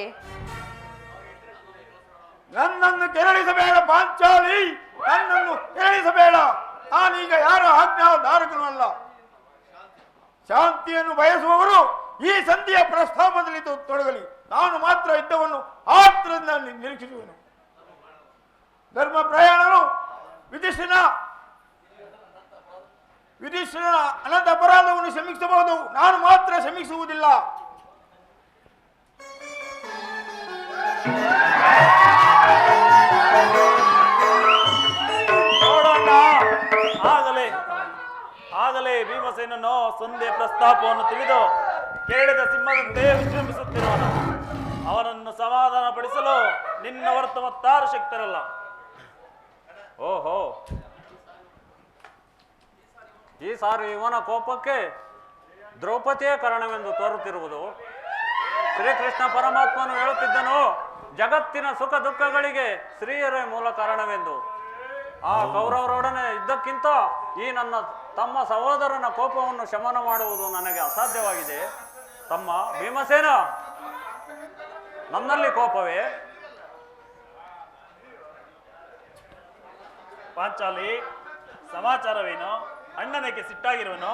ನನ್ನನ್ನು ಕೆರಳಿಸಬೇಡ ಪಾಂಚಾಲಿ, ನನ್ನನ್ನು ಕೆರಳಿಸಬೇಡ. ನಾನೀಗ ಯಾರ ಆಜ್ಞಾಧಾರಕನೂ ಅಲ್ಲ. ಶಾಂತಿಯನ್ನು ಬಯಸುವವರು ಈ ಸಂಧಿಯ ಪ್ರಸ್ತಾಪದಲ್ಲಿ ತೊಡಗಲಿ. ನಾನು ಮಾತ್ರ ಯುದ್ಧವನ್ನು ಆತ್ರದಿಂದ ನಿರೀಕ್ಷಿಸುವೆನು. ಧರ್ಮ ಪ್ರಯಾಣರು ಯುಧಿಷ್ಠಿರನ ಅನಂತ ಅಪರಾಧವನ್ನು ಕ್ಷಮಿಸಬಹುದು, ನಾನು ಮಾತ್ರ ಕ್ಷಮಿಸುವುದಿಲ್ಲ. ನೋಡೋಣ. ಆಗಲೇ ಭೀಮಸೇನನು ಸಂಧ್ಯೆ ಪ್ರಸ್ತಾಪವನ್ನು ತಿಳಿದು ಕೇಳಿದ ಸಿಂಹದಂತೆ ವಿಜೃಂಭಿಸುತ್ತಿರುವನು. ಅವನನ್ನು ಸಮಾಧಾನ ಪಡಿಸಲು ನಿನ್ನ ಹೊರತು ಮತ್ತಾರು ಶಕ್ತರಲ್ಲ. ಓಹೋ, ಈ ಸಾರಿ ಇವನ ಕೋಪಕ್ಕೆ ದ್ರೌಪದಿಯೇ ಕಾರಣವೆಂದು ತೋರುತ್ತಿರುವುದು. ಶ್ರೀಕೃಷ್ಣ ಪರಮಾತ್ಮನು ಹೇಳುತ್ತಿದ್ದನು, ಜಗತ್ತಿನ ಸುಖ ದುಃಖಗಳಿಗೆ ಸ್ತ್ರೀಯರೇ ಮೂಲ ಕಾರಣವೆಂದು. ಆ ಕೌರವರೊಡನೆ ಇದ್ದಕ್ಕಿಂತ ಈ ನನ್ನ ತಮ್ಮ ಸಹೋದರನ ಕೋಪವನ್ನು ಶಮನ ಮಾಡುವುದು ನನಗೆ ಅಸಾಧ್ಯವಾಗಿದೆ. ತಮ್ಮ ಭೀಮಸೇನ, ನನ್ನಲ್ಲಿ ಕೋಪವೇ? ಪಾಂಚಾಲಿ, ಸಮಾಚಾರವೇನು? ಅಣ್ಣನಿಗೆ ಸಿಟ್ಟಾಗಿರುವನು?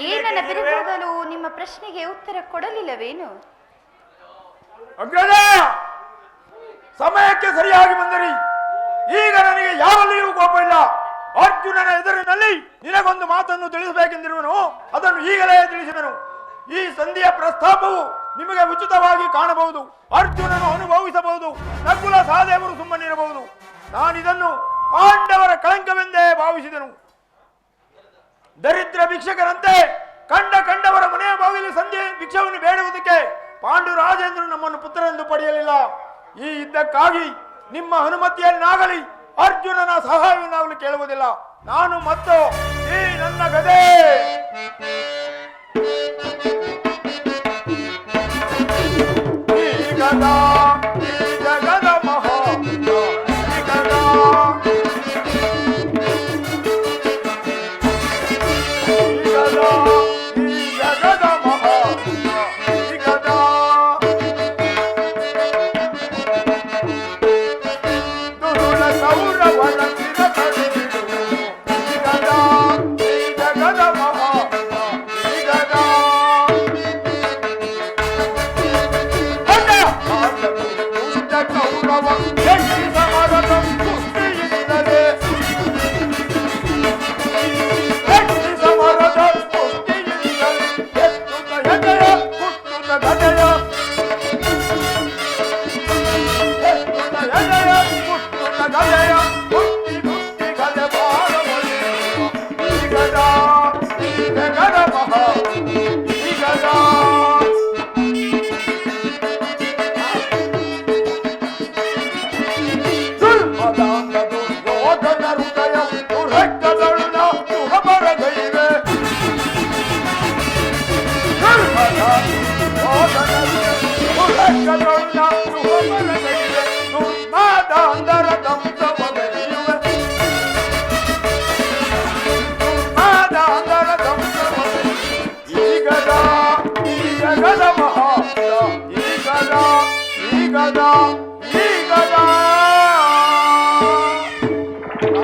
ಏನನ್ನ ಬಿರುಗಾಗಲು ನಿಮ್ಮ ಪ್ರಶ್ನೆಗೆ ಉತ್ತರ ಕೊಡಲಿಲ್ಲವೇನು? ಅಗ್ರಜ, ಸಮಯಕ್ಕೆ ಸರಿಯಾಗಿ ಬಂದಿರಿ. ಈಗ ನನಗೆ ಯಾರಲ್ಲಿಯೂ ಕೋಪ ಇಲ್ಲ. ಅರ್ಜುನನ ಎದುರಿನಲ್ಲಿ ನಿನಗೊಂದು ಮಾತನ್ನು ತಿಳಿಸಬೇಕೆಂದಿರುವನು, ಅದನ್ನು ಈಗಲೇ ತಿಳಿಸುವೆನು. ಈ ಸಂಧಿಯ ಪ್ರಸ್ತಾಪವು ನಿಮಗೆ ಉಚಿತವಾಗಿ ಕಾಣಬಹುದು. ಅರ್ಜುನನು ಅನುಭವಿಸಬಹುದು, ನಕುಲ ಸಹದೇವರು ಸುಮ್ಮನಿರಬಹುದು. ನಾನಿದನ್ನು ಪಾಂಡವರ ಕಳಂಕವೆಂದೇ ಭಾವಿಸಿದನು. ದರಿದ್ರ ಭಿಕ್ಷಕರಂತೆ ಕಂಡವರ ಮನೆಯ ಬಾಗಿಲು ಸಂಧ್ಯೆ ಭಿಕ್ಷವನ್ನು ಬೇಡುವುದಕ್ಕೆ ಪಾಂಡುರಾಜೇಂದ್ರನು ನಮ್ಮನ್ನು ಪುತ್ರರೆಂದು ಪಡೆಯಲಿಲ್ಲ. ಈ ಯುದ್ಧಕ್ಕಾಗಿ ನಿಮ್ಮ ಅನುಮತಿಯನ್ನಾಗಲಿ ಅರ್ಜುನನ ಸಹಾಯವನ್ನಾಗಲಿ ಕೇಳುವುದಿಲ್ಲ. ನಾನು ಮತ್ತು ಈ ನನ್ನ ಗದೆ ಈ ಗದಾ, ಈ ಜಗದ ಮಹಾ ಈ ಗದಾ, ಈ ಗದಾ, ಈ ಜಗದ ಮಹಾ ಈ ಗದಾ, ದುರುಳ ಕೌರವನ ಚಿರ ತಡೆದಿಡುವೆನು. ಈ ಗದಾ, ಈ ಜಗದ ಮಹಾ ಈ ಗದಾ, ದುಷ್ಟ ಕೌರವ ಎಲ್ಲಿ ಸಮರದ ಕುಸ್ತಿಯಿಂದಲೇ, ಎಲ್ಲಿ ಸಮರದ ಕುಸ್ತಿಯಿಂದಲೇ ಎತ್ತುತ್ತ ಹೆದೆಯ ಕುಟ್ಟುತ್ತ ಗದೆಯ, ಎತ್ತುತ್ತ ಹೆದೆಯ ಕುಟ್ಟುತ್ತ ಗದೆಯ, ಕುಟ್ಟಿ ಕುಟ್ಟಿ ಗದೆ ಬಾರವಲ್ಲಿರುವ ಈ ಗದಾ, ಈ ಜಗದ ಮಹಾ ಈ ಗದಾ. ದುರ್ಮದಾಂಧ ದುರ್ಯೋಧನ ಹೃದಯ ದುರಕ್ಕದಳುನ ದುಹಬರಗೈವೆ. ದುರ್ಮದಾಂಧ ದುರಕ್ಕದಳುನ ದುಹಬರಗೈವೆ. ದುರ್ಮಾದಾಂಧರ ದಂಸವಗೈಯುವೆ. ದುರ್ಮಾದಾಂಧರ ದಂಸವಗೈಯುವೆ. ಈ ಗದಾ, ಈ ಜಗದ ಮಹಾ ಈ ಗದಾ, ಈ ಗದಾ, ಈ ಗದಾ.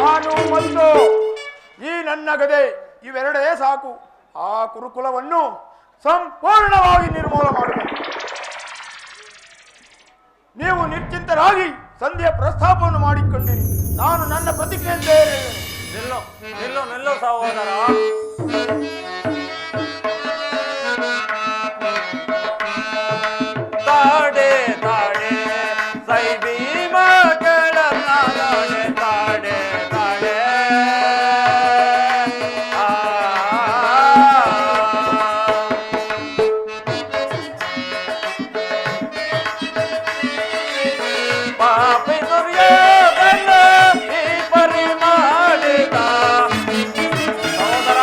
ನಾನು ಮತ್ತು ಈ ನನ್ನ ಗದೆ ಇವೆರಡೇ ಸಾಕು. ಆ ಕುರುಕುಲವನ್ನು ಸಂಪೂರ್ಣವಾಗಿ ನಿರ್ಮೂಲ ಮಾಡಬೇಕು. ನೀವು ನಿಶ್ಚಿಂತರಾಗಿ ಸಂಧಿಯ ಪ್ರಸ್ತಾಪವನ್ನು ಮಾಡಿಕೊಂಡಿರಿ. ನಾನು ನನ್ನ ಪ್ರತಿಜ್ಞೆಯಂತೆ ನಿಲ್ಲು ನಿಲ್ಲು ನಿಲ್ಲು ಸಹೋದರ. ತಾಡೆ ತಾಡೆ ಸೈ ಭೀಮ ಕೆಳನ ತಾಡೆ ತಾಡೆ ತಾಡೆ ಪಾಪಿ ದುರ್ಯೋಧನ ಈ ಪರಿ ಮಾಡಿದ. ಸಹೋದರ,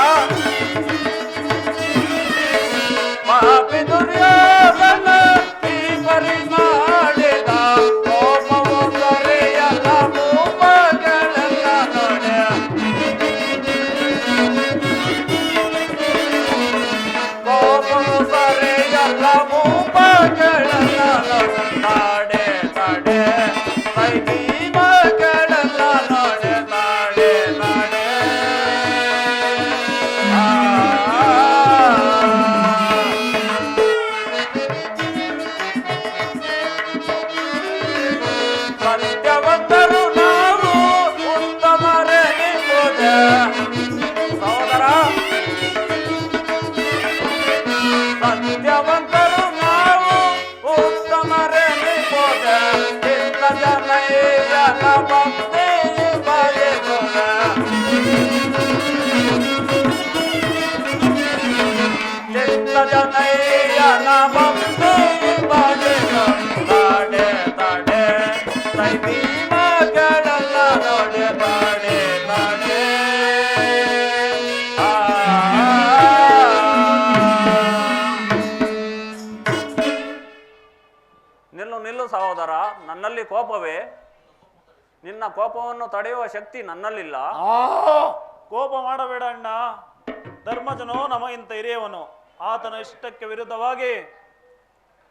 ಚಿತ್ತ ಜನಯ್ಯನ ಭಕ್ತಿ ಬಯಸುವ ಚಿತ್ತ ಜನಯ್ಯನ ಭಕ್ತಿ ಬಯಸುವ ತಾಡೆ ತಾಡೆ ಸೈ ಭೀಮಗಳೆಲ್ಲ ನೋಡೆ ತಾಡೆ ತಾಡೆ ನಿಲ್ಲು ನಿಲ್ಲು ಸಹೋದರ, ನನ್ನಲ್ಲಿ ಕೋಪವೇ? ನಿನ್ನ ಕೋಪವನ್ನು ತಡೆಯುವ ಶಕ್ತಿ ನನ್ನಲ್ಲಿಲ್ಲ. ಕೋಪ ಮಾಡಬೇಡ ಅಣ್ಣ. ಧರ್ಮಜನು ನಮಗಿಂತ ಹಿರಿಯವನು. ಆತನ ಇಷ್ಟಕ್ಕೆ ವಿರುದ್ಧವಾಗಿ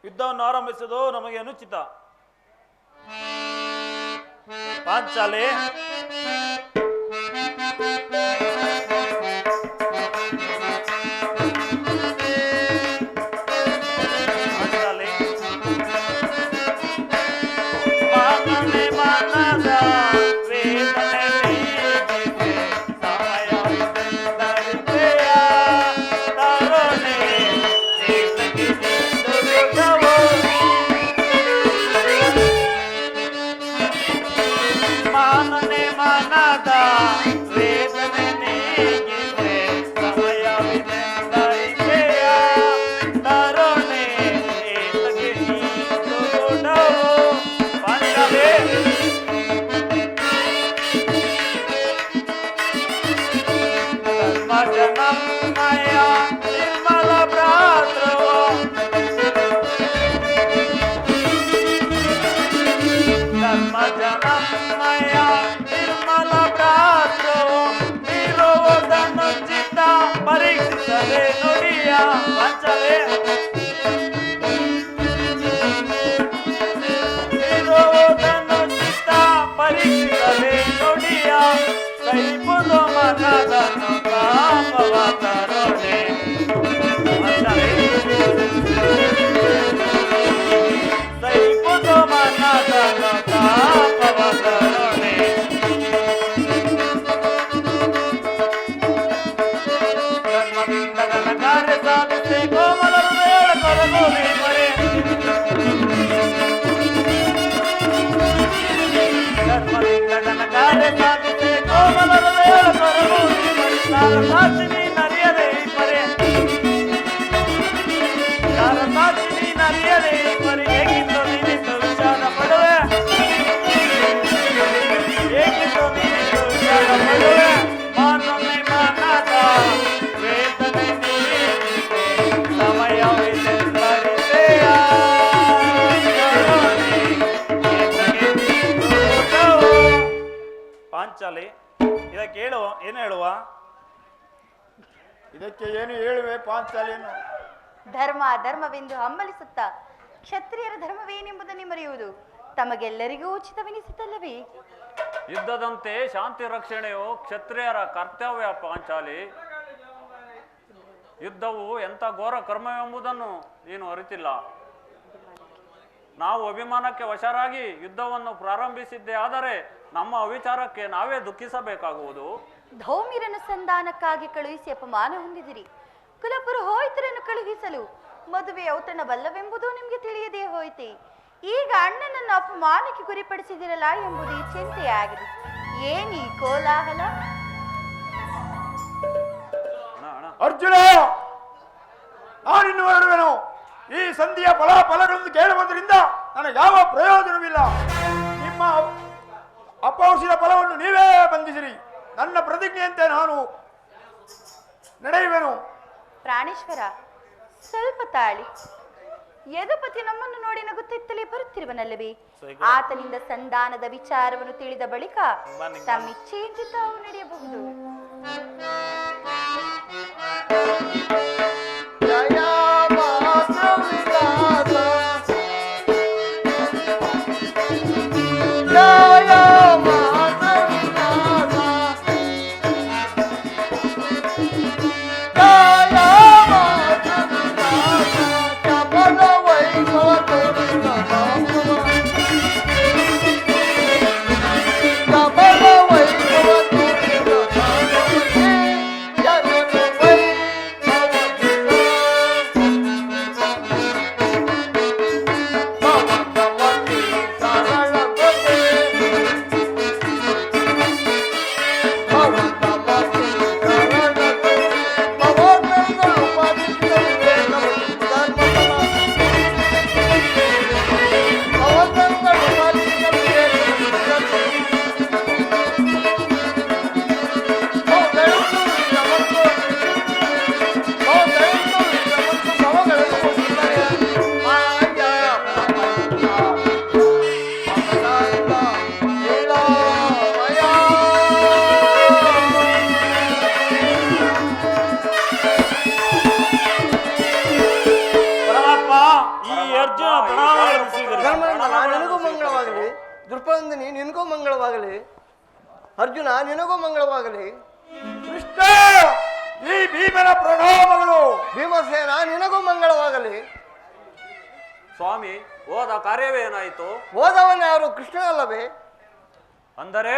ಯುದ್ಧವನ್ನು ಆರಂಭಿಸುವುದು ನಮಗೆ ಅನುಚಿತ. ಪಾಂಚಾಲಿ, ಪರೀಕ್ಷಿಸದೆ ನುಡಿಯ ಪಂಚವೇ ಇರುವುದನ್ನು ಚಿತ್ತ ಪರೀಕ್ಷಿಸದೆ ನುಡಿಯ ಕೈಪುದು ಮನದನ್ನು ಕಾಮವ ತರೋಣೆ ಕೈಪುದು ಮನದನ್ನು ಕಾಮವ ತರೋಣೆ ಕಾರ್ಯ ಸಾಧಿಸಿ ಕೋಮಲ ಹೃದಯದ ಕೊರಗೋಲಿ ಮರೆ ಧರ್ಮದಿಂದ ನನ್ನ ಕಾರ್ಯ ಸಾಧಿಸಿ ಕೋಮಲ ಹೃದಯದ ಕೊರಗೋಲಿ ಮರೆ ಸಾರಸಾಕ್ಷಿನಿ ನರಿಯದೆ ಮರೆ ಸಾರಸಾಕ್ಷಿನಿ ನರಿಯದೆ ಮರೆ ಹೇಗಿದ್ದು ನೀನಿದ್ದು ವಿಚಾರ ಪಡುವೆ ಹೇಗಿದ್ದು ನೀನಿದ್ದು ವಿಚಾರ ಪಡುವೆ ಮಾನೊಮ್ಮೆ ಮಾನದ ವೇದನೆ ಪಾಂಚಾಲಿ, ಇದಕ್ಕೆ ಹೇಳುವ ಏನು ಹೇಳುವ? ಇದಕ್ಕೆ ಏನು ಹೇಳುವೆ ಪಾಂಚಾಲಿಯನ್ನು? ಧರ್ಮ ಧರ್ಮವೆಂದು ಹಮ್ಮಲಿಸುತ್ತಾ ಕ್ಷತ್ರಿಯರ ಧರ್ಮವೇನೆಂಬುದನ್ನು ಮರೆಯುವುದು ತಮಗೆಲ್ಲರಿಗೂ ಉಚಿತವೆನಿಸಿತಲ್ಲವೇ? ಯುದ್ಧದಂತೆ ಶಾಂತಿ ರಕ್ಷಣೆಯು ಕ್ಷತ್ರಿಯರ ಕರ್ತವ್ಯ ಪಾಂಚಾಲಿ. ಯುದ್ಧವು ಎಂಥ ಘೋರ ಕರ್ಮವೆಂಬುದನ್ನು ನೀನು ಅರಿತಿಲ್ಲ. ನಾವು ಅಭಿಮಾನಕ್ಕೆ ವಶರಾಗಿ ಯುದ್ಧವನ್ನು ಪ್ರಾರಂಭಿಸಿದ್ದೇ ಆದರೆ ನಮ್ಮ ಅವಿಚಾರಕ್ಕೆ ನಾವೇ ದುಃಖಿಸಬೇಕಾಗುವುದು. ಧೌಮ್ಯರನ್ನು ಸಂಧಾನಕ್ಕಾಗಿ ಕಳುಹಿಸಿ ಅಪಮಾನ ಹೊಂದಿದಿರಿ. ಕುಲಪುರೋಹಿತರನ್ನು ಕಳುಹಿಸಲು ಮದುವೆ ಔತಣವಲ್ಲವೆಂಬುದು ನಿಮಗೆ ತಿಳಿಯದೇ ಹೋಯಿತೆ. ಈಗ ಅಣ್ಣನನ್ನು ಅಪಮಾನಕ್ಕೆ ಗುರಿಪಡಿಸಿದಿರಲ್ಲ ಎಂಬುದೇ ಚಿಂತೆಯಾಗಿದೆ. ಏನೀ ಕೋಲಾಹಲ? ಅರ್ಜುನ, ನಾನಿನ್ನು ಹೊರಡುವೆನು. ಈ ಸಂಧಿಯ ಫಲಗಳನ್ನು ಕೇಳುವುದರಿಂದ ನನಗೆ ಯಾವ ಪ್ರಯೋಜನವಿಲ್ಲ. ನಿಮ್ಮ ಅಪೌಷಧ ಫಲವನ್ನು ನೀವೇ ಬಂಧಿಸಿರಿ. ನನ್ನ ಪ್ರತಿಜ್ಞೆಯಂತೆ ನಾನು ನಡೆಯುವೆನು. ಪ್ರಾಣೇಶ್ವರ, ಸ್ವಲ್ಪ ತಾಳಿ. ಯದುಪತಿ ನಮ್ಮನ್ನು ನೋಡಿ ನಗುತ್ತಿತ್ತಲೇ ಬರುತ್ತಿರುವನಲ್ಲವೇ? ಆತನಿಂದ ಸಂಧಾನದ ವಿಚಾರವನ್ನು ತಿಳಿದ ಬಳಿಕ ತಮ್ಮಿಚ್ಛೆಯಂತೆ ತಾವು ನಡೆಯಬಹುದು. ಸಾಧಿಸಿ ಇವರಿಗೆ ಧರ್ಮನಂದನ ಪ್ರಣಾಮಗಳನ್ನು ನಿನಗೂ ಮಂಗಳವಾಗಲಿ, ಸ್ವೀಕರಿಸು. ದೃಪನಂದಿನಿ ನಿನಗೂ ಮಂಗಳವಾಗಲಿ, ಅರ್ಜುನ ನಿನಗೂ ಮಂಗಳವಾಗಲಿ. ಕೃಷ್ಣ ಈ ಭೀಮನ ಪ್ರಣಾಮಗಳು. ಭೀಮಸೇನ ನಿನಗೂ ಮಂಗಳವಾಗಲಿ. ಸ್ವಾಮಿ, ಹೋದ ಕಾರ್ಯವೇನಾಯಿತು? ಹೋದವನ ಯಾರು? ಕೃಷ್ಣನಲ್ಲವೇ? ಅಂದರೆ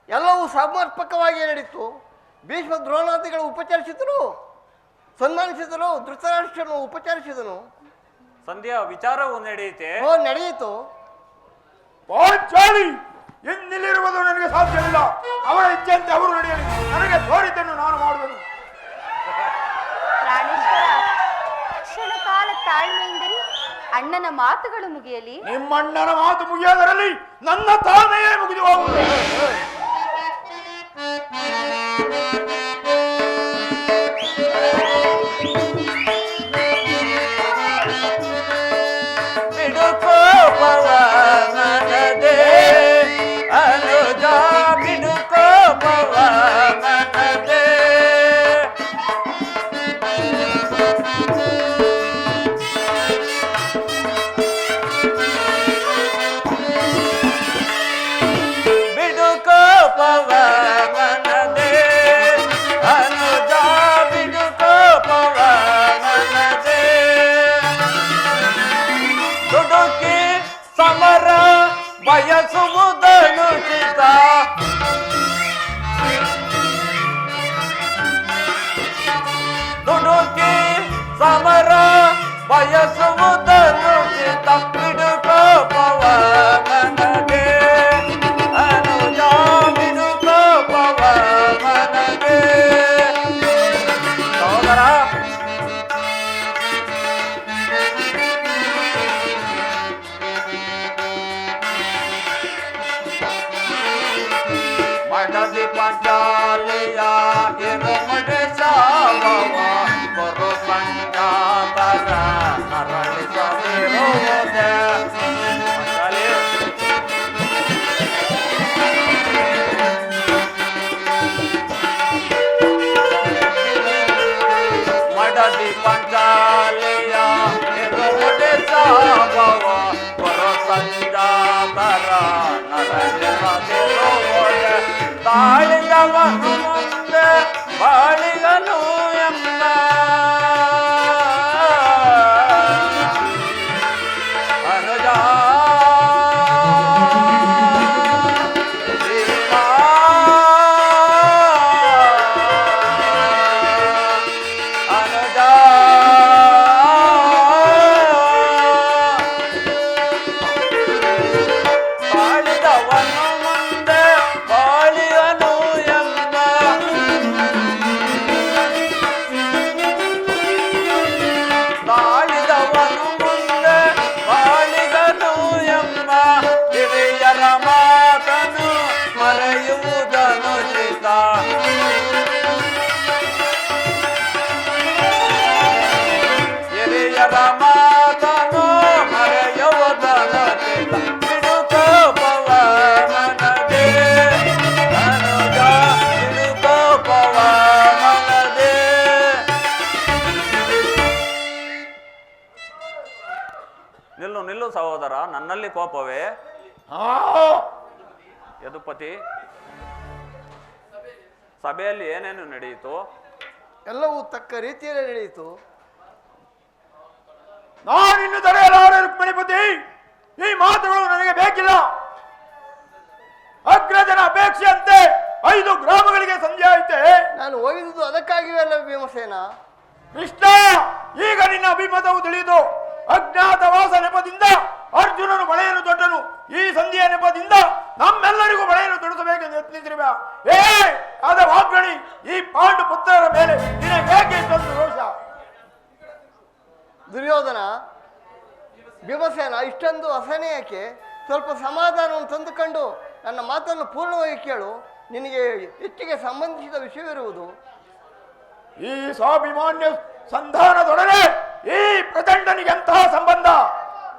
ಎಲ್ಲವೂ ಸಮರ್ಪಕವಾಗಿ ನಡೀತು. ಭೀಷ್ಮ ದ್ರೋಣಾದಿಗಳು ಉಪಚರಿಸಿದರು, ಸನ್ಮಾನಿಸಿದರು, ಧೃತರಾಷ್ಟ್ರನು ಉಪಚರಿಸಿದನು. ಸಂಧ್ಯಾ ವಿಚಾರವು ನಡೆಯುತ್ತೆ. ನಡೆಯಿತು. ಪಾಂಚಾಲಿ ಇನ್ನಿಲ್ಲಿರುವುದು ನನಗೆ ಸಾಧ್ಯವಿಲ್ಲ. ಅವರ ಇಚ್ಛೆಯಂತೆ ಅವರು ನಡೆಯಲಿ. ನನಗೆ ತೋರಿದ್ದನ್ನು ನಾನು ಮಾಡುವೆನು. ಪ್ರಾಣೇಶ್ವರ, ಕ್ಷಣ ಕಾಲ ತಾಳ್ಮೆಯಿಂದಿರಿ. ಅಣ್ಣನ ಮಾತುಗಳು ಮುಗಿಯಲಿ. ನಿಮ್ಮಣ್ಣನ ಮಾತು ಮುಗಿಯೋದರಲ್ಲಿ ನನ್ನ ತಾಳ್ಮೆಯೇ ಮುಗಿದು ಹೋಗುವುದು. ಬಿಡುಕೋ ಪವನನದೇ ಅನುಜ, ಬಿಡುಕೋ ಪವನನದೇ. ಬಿಡುಕೋ ಪವನನದೇ ಅನುಜ, ಬಿಡುಕೋ ಪವನನದೇ. ದುಡುಕಿ ಸಮರ ಬಯಸುವುದನುಚಿತ, ದುಡುಕಿ ಸಮರ ಬಯಸುವುದನುಚಿತ. ಬಿಡುಕೋ ಪವನನದೇ ಅನುಜ, ಬಿಡುಕೋ ಪವನನದೇ. ಸಹೋದರ, ಮಡದಿ ಪಾಂಚಾಲಿಯ ಇರುಮಡೆ ಸಾವವ ಬರು ಸಂಜಾತರ ಅರಳಿಸದಿರುವುದೇ. ಪಾಂಚಾಲಿ, ಮಡದಿ ಪಾಂಚಾಲಿಯ ಇರುಮಡೆ ಸಾವವ ಬರು ಸಂಜಾತರ ನರಳಿಸದಿರುವುದೇ. ತಾಳಿದವನು ಮುಂದೆ ಬಾಳಿಗನು ಎಂಬ ಅನುಜ ಭೀಮ ಅನುಜ ಬಾಳಿದವನು ಮುಂದೆ ಬಾಳಿಯನು ಎಂಬ ಬಾಳಿದವನು ಮುಂದೆ ಬಾಳಿಗನು ಎಂಬ ಹಿರಿಯರ ಮಾತನು ಮರೆಯುವುದನು ಚಿತ. ಹಿರಿಯರ ಮಾತನು ಮರೆಯುವುದನು ಚಿತ. ಬಿಡುಕೋ ಪವನನದೇ ಅನುಜ, ಬಿಡುಕೋ ಪವನನದೇ. ನಿಲ್ಲು ನಿಲ್ಲು ಸಹೋದರ, ನನ್ನಲ್ಲಿ ಕೋಪವೇ? ಆ, ಯದುಪತಿ, ಸಭೆಯಲ್ಲಿ ಏನೇನು ನಡೆಯಿತು? ಎಲ್ಲವೂ ತಕ್ಕ ರೀತಿಯಲ್ಲಿ ನಡೆಯಿತು. ನಾನಿನ್ನು ತಡೆಯಲಾರೆ ರುಕ್ಮಿಣಿಪತಿ. ಈ ಮಾತುಗಳು ನನಗೆ ಬೇಕಿಲ್ಲ. ಅಗ್ರಜನ ಅಪೇಕ್ಷೆಯಂತೆ 5 ಗ್ರಾಮಗಳಿಗೆ ಸಂಜೆ ಆಯ್ತೆ. ನಾನು ಒಯ್ದುದು ಅದಕ್ಕಾಗಿಯೇ ಅಲ್ಲ ಭೀಮಸೇನ. ಕೃಷ್ಣ, ಈಗ ನಿನ್ನ ಅಭಿಮತವು ತಿಳಿಯಿತು. ಅಜ್ಞಾತವಾಸ ನೆಪದಿಂದ ಅರ್ಜುನನು ಬಳೆಯನ್ನು ತೊಟ್ಟನು. ಈ ಸಂಧಿಯ ನೆಪದಿಂದ ನಮ್ಮೆಲ್ಲರಿಗೂ ಬಳೆಯನ್ನು ತೊಡಿಸಬೇಕೆಂದು ಯತ್ನಿಸಿರುವ ಅದ ವಾಗ್ಗಣಿ, ಈ ಪಾಂಡು ಪುತ್ರರ ಮೇಲೆ ನಿನಗೇಕೆ ಇಷ್ಟೊಂದು ರೋಷ? ದುರ್ಯೋಧನ, ಭೀಮಸೇನ ಇಷ್ಟೊಂದು ಅಸಹನೆಯಕ್ಕೆ ಸ್ವಲ್ಪ ಸಮಾಧಾನವನ್ನು ತಂದುಕೊಂಡು ನನ್ನ ಮಾತನ್ನು ಪೂರ್ಣವಾಗಿ ಕೇಳು. ನಿನಗೆ ಹೆಚ್ಚಿಗೆ ಸಂಬಂಧಿಸಿದ ವಿಷಯವಿರುವುದು. ಈ ಸ್ವಾಭಿಮಾನ್ಯ ಸಂಧಾನದೊಡನೆ ಈ ಪ್ರಚಂಡನಿಗೆ ಎಂತಹ ಸಂಬಂಧ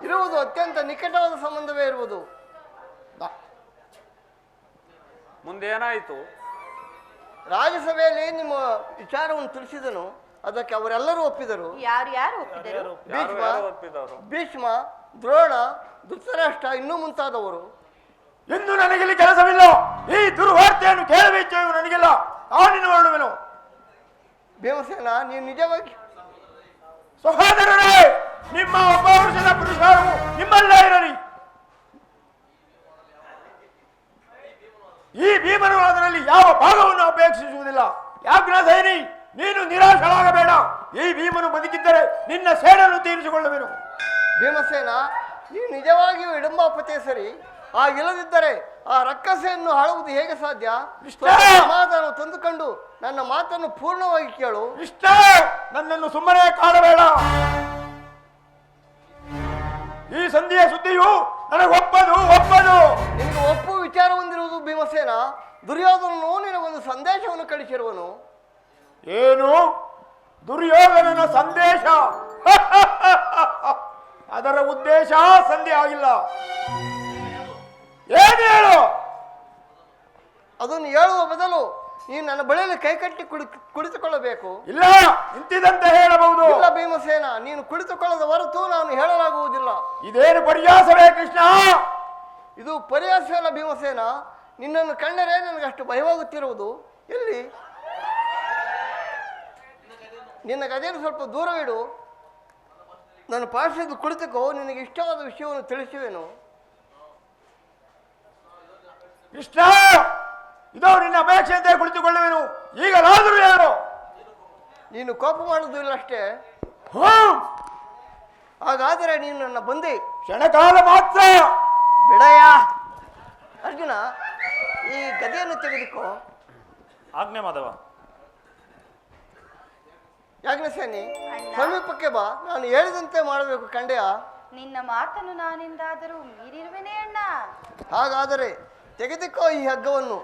ಇರುವುದು? ಅತ್ಯಂತ ನಿಕಟವಾದ ಸಂಬಂಧವೇ ಇರುವುದು. ಮುಂದೆ ಏನಾಯಿತು? ರಾಜ್ಯಸಭೆಯಲ್ಲಿ ನಿಮ್ಮ ವಿಚಾರವನ್ನು ತಿಳಿಸಿದನು. ಅದಕ್ಕೆ ಅವರೆಲ್ಲರೂ ಒಪ್ಪಿದರು. ಯಾರು ಯಾರು ಒಪ್ಪಿದರು? ಯಾರು ಭೀಷ್ಮ, ಯಾರು ಒಪ್ಪಿದವರು? ಭೀಷ್ಮ, ದ್ರೋಣ, ಧೃತರಾಷ್ಟ್ರ ಇನ್ನೂ ಮುಂತಾದವರು. ಎಂದು ನನಗಿಲ್ಲಿ ಕೆಲಸವಿಲ್ಲ. ಈ ದುರ್ವಾರ್ತೆಯನ್ನು ಕೇಳಬೇಕು ನನಗಿಲ್ಲ. ನಾನಿನ್ನು ಹೊರಡುವೆನು. ಭೀಮಸೇನ, ನೀನು ನಿಜವಾಗಿ ಸಹೋದರರೇ, ನಿಮ್ಮ ಒಬ್ಬ ವರ್ಷದ ಪುರುಷಾರವು ನಿಮ್ಮಲ್ಲೇ ಇರಲಿ. ಈ ಭೀಮನು ಅದರಲ್ಲಿ ಯಾವ ಭಾಗವನ್ನು ಅಪೇಕ್ಷಿಸುವುದಿಲ್ಲ. ಯಾಜ್ಞಸೇನಿ, ನೀನು ನಿರಾಶರಾಗಬೇಡ. ಈ ಭೀಮನು ಬದುಕಿದ್ದರೆ ನಿನ್ನ ಸೇಡನ್ನು ತೀರಿಸಿಕೊಳ್ಳುವೆನು. ಭೀಮಸೇನ, ನೀನು ನಿಜವಾಗಿಯೂ ಇಡಂಬಾಪತೆ ಸರಿ. ಇಲ್ಲದಿದ್ದರೆ ಆ ರಕ್ಕಸೆಯನ್ನು ಆಳುವುದು ಹೇಗೆ ಸಾಧ್ಯ? ಸಮಾಧಾನ ತಂದುಕೊಂಡು ನನ್ನ ಮಾತನ್ನು ಪೂರ್ಣವಾಗಿ ಕೇಳು. ಇಷ್ಟ, ನನ್ನನ್ನು ಸುಮ್ಮನೆ ಕಾಡಬೇಡ. ಈ ಸಂಧಿಯ ಸುದ್ದಿಯು ನನಗೊಪ್ಪದು. ನಿನಗೆ ಒಪ್ಪು ವಿಚಾರ ಹೊಂದಿರುವುದು ಭೀಮಸೇನ. ದುರ್ಯೋಧನನು ನಿನಗೊಂದು ಸಂದೇಶವನ್ನು ಕಳಿಸಿರುವನು. ಏನು? ದುರ್ಯೋಧನನ ಸಂದೇಶ? ಅದರ ಉದ್ದೇಶ ಸಂಧಿ ಆಗಿಲ್ಲ. ಏನು ಹೇಳು? ಅದನ್ನು ಹೇಳುವ ಬದಲು ನೀನು ನನ್ನ ಬಳಿಯಲ್ಲಿ ಕೈಕಟ್ಟಿ ಕುಳಿತುಕೊಳ್ಳಬೇಕು. ಇಲ್ಲ, ಇಂತಿದಂತೆ ಹೇಳಬಹುದು. ಇಲ್ಲ ಭೀಮಸೇನ, ನೀನು ಕುಳಿತುಕೊಳ್ಳದ ಹೊರತು ನಾನು ಹೇಳಲಾಗುವುದಿಲ್ಲ. ಇದೇನು ಪರಿಹಾಸವೇ ಕೃಷ್ಣ? ಇದು ಪರಿಹಾಸವಲ್ಲ ಭೀಮಸೇನ. ನಿನ್ನನ್ನು ಕಂಡರೆ ನನಗಷ್ಟು ಭಯವಾಗುತ್ತಿರುವುದು. ಎಲ್ಲಿ ನಿನ್ನ ಗದೆಯನ್ನು ಸ್ವಲ್ಪ ದೂರವಿಡು. ನನ್ನ ಪಾರ್ಶ್ವದ ಕುಳಿತುಕೋ. ನಿನಗೆ ಇಷ್ಟವಾದ ವಿಷಯವನ್ನು ತಿಳಿಸುವೆನು. ಕೃಷ್ಣ, ಇದೋ ನಿನ್ನ ಅಪೇಕ್ಷೆಯಂತೆ ಕುಳಿತುಕೊಳ್ಳುವೆನು. ಈಗಲಾದರೂ ಏನು? ನೀನು ಕೋಪ ಮಾಡುವುದಿಲ್ಲ ಅಷ್ಟೇ. ಹಾಗಾದರೆ ನೀನು ನನ್ನ ಬಂದಿ. ಕ್ಷಣಕಾಲ ಮಾತ್ರ. ಬಿಡಯ್ಯ ಅರ್ಜುನ, ಈ ಗದೆಯನ್ನು ತೆಗೆದುಕೋ. ಆಜ್ಞೆ ಮಾಧವ. ಯಾಜ್ಞಸೇನಿ, ಸಮೀಪಕ್ಕೆ ಬಾ. ನಾನು ಹೇಳಿದಂತೆ ಮಾಡಬೇಕು ಕಂಡೆಯ. ನಿನ್ನ ಮಾತನ್ನು ನಾನಿಂದಾದರೂ ಮೀರಿರುವೆನೇ ಅಣ್ಣ. ಹಾಗಾದರೆ ತೆಗೆದುಕೋ ಈ ಹಗ್ಗವನ್ನು.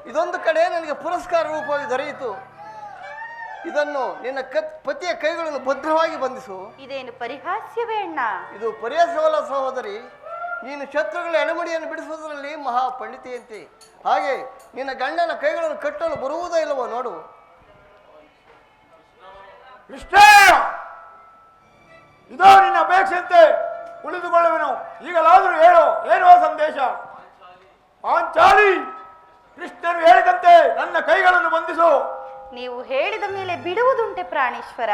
ಇದೊಂದು ಕಡೆ ನನಗೆ ಪುರಸ್ಕಾರ ರೂಪವಾಗಿ ದೊರೆಯಿತು. ಇದನ್ನು ನಿನ್ನ ಪತಿಯ ಕೈಗಳನ್ನು ಭದ್ರವಾಗಿ ಬಂಧಿಸು. ಇದೇನು ಪರಿಹಾಸ್ಯವೇ ಅಣ್ಣ? ಇದು ಪರಿಹಾಸವಲ್ಲ ಸಹೋದರಿ. ನೀನು ಶತ್ರುಗಳ ಎಡಮಡಿಯನ್ನು ಬಿಡಿಸುವುದರಲ್ಲಿ ಮಹಾ ಪಂಡಿತೆಯಂತೆ. ಹಾಗೆ ನಿನ್ನ ಗಂಡನ ಕೈಗಳನ್ನು ಕಟ್ಟಲು ಬರುವುದೋ ಇಲ್ಲವೋ ನೋಡು. ಕೃಷ್ಣ, ಇದೋ ನಿನ್ನ ಅಪೇಕ್ಷೆಯಂತೆ ಕುಳಿತುಕೊಳ್ಳುವೆನು. ಈಗಲಾದರೂ ಹೇಳು, ಏನೋ ಸಂದೇಶ? ಪಾಂಚಾಲಿ, ಕೃಷ್ಣನು ಹೇಳಿದಂತೆ ನನ್ನ ಕೈಗಳನ್ನು ಬಂಧಿಸು. ನೀವು ಹೇಳಿದ ಮೇಲೆ ಬಿಡುವುದುಂಟೆ ಪ್ರಾಣೇಶ್ವರ.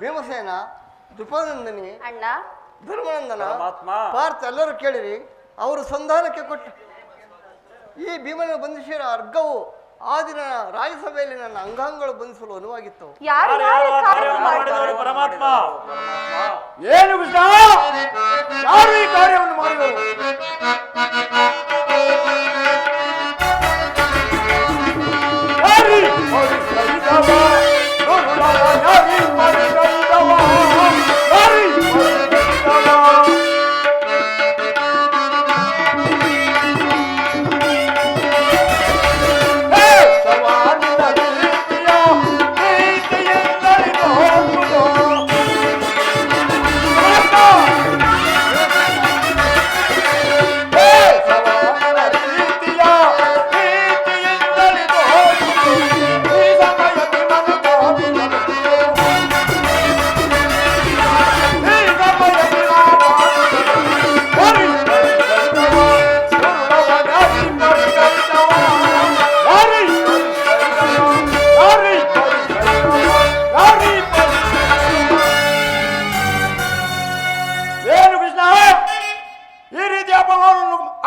ಭೀಮಸೇನ, ದೃಪನಂದನಿ, ಅಣ್ಣ, ಧರ್ಮನಂದನ, ಪರಮಾತ್ಮ, ಪಾರ್ಥ ಎಲ್ಲರೂ ಕೇಳಿರಿ. ಅವರು ಸಂಧಾನಕ್ಕೆ ಕೊಟ್ಟು ಈ ಭೀಮನ ಬಂಧಿಸಿರೋ ಅರ್ಘವು ಆ ದಿನ ರಾಜ್ಯಸಭೆಯಲ್ಲಿ ನನ್ನ ಅಂಗಾಂಗಗಳು ಬಂಧಿಸಲು ಅನುವಾಗಿತ್ತು. ಪರಮಾತ್ಮ, ಏನು ಕೃಷ್ಣ, ಯಾರು ಈ ಕಾರ್ಯವನ್ನು ಮಾಡಿದರು?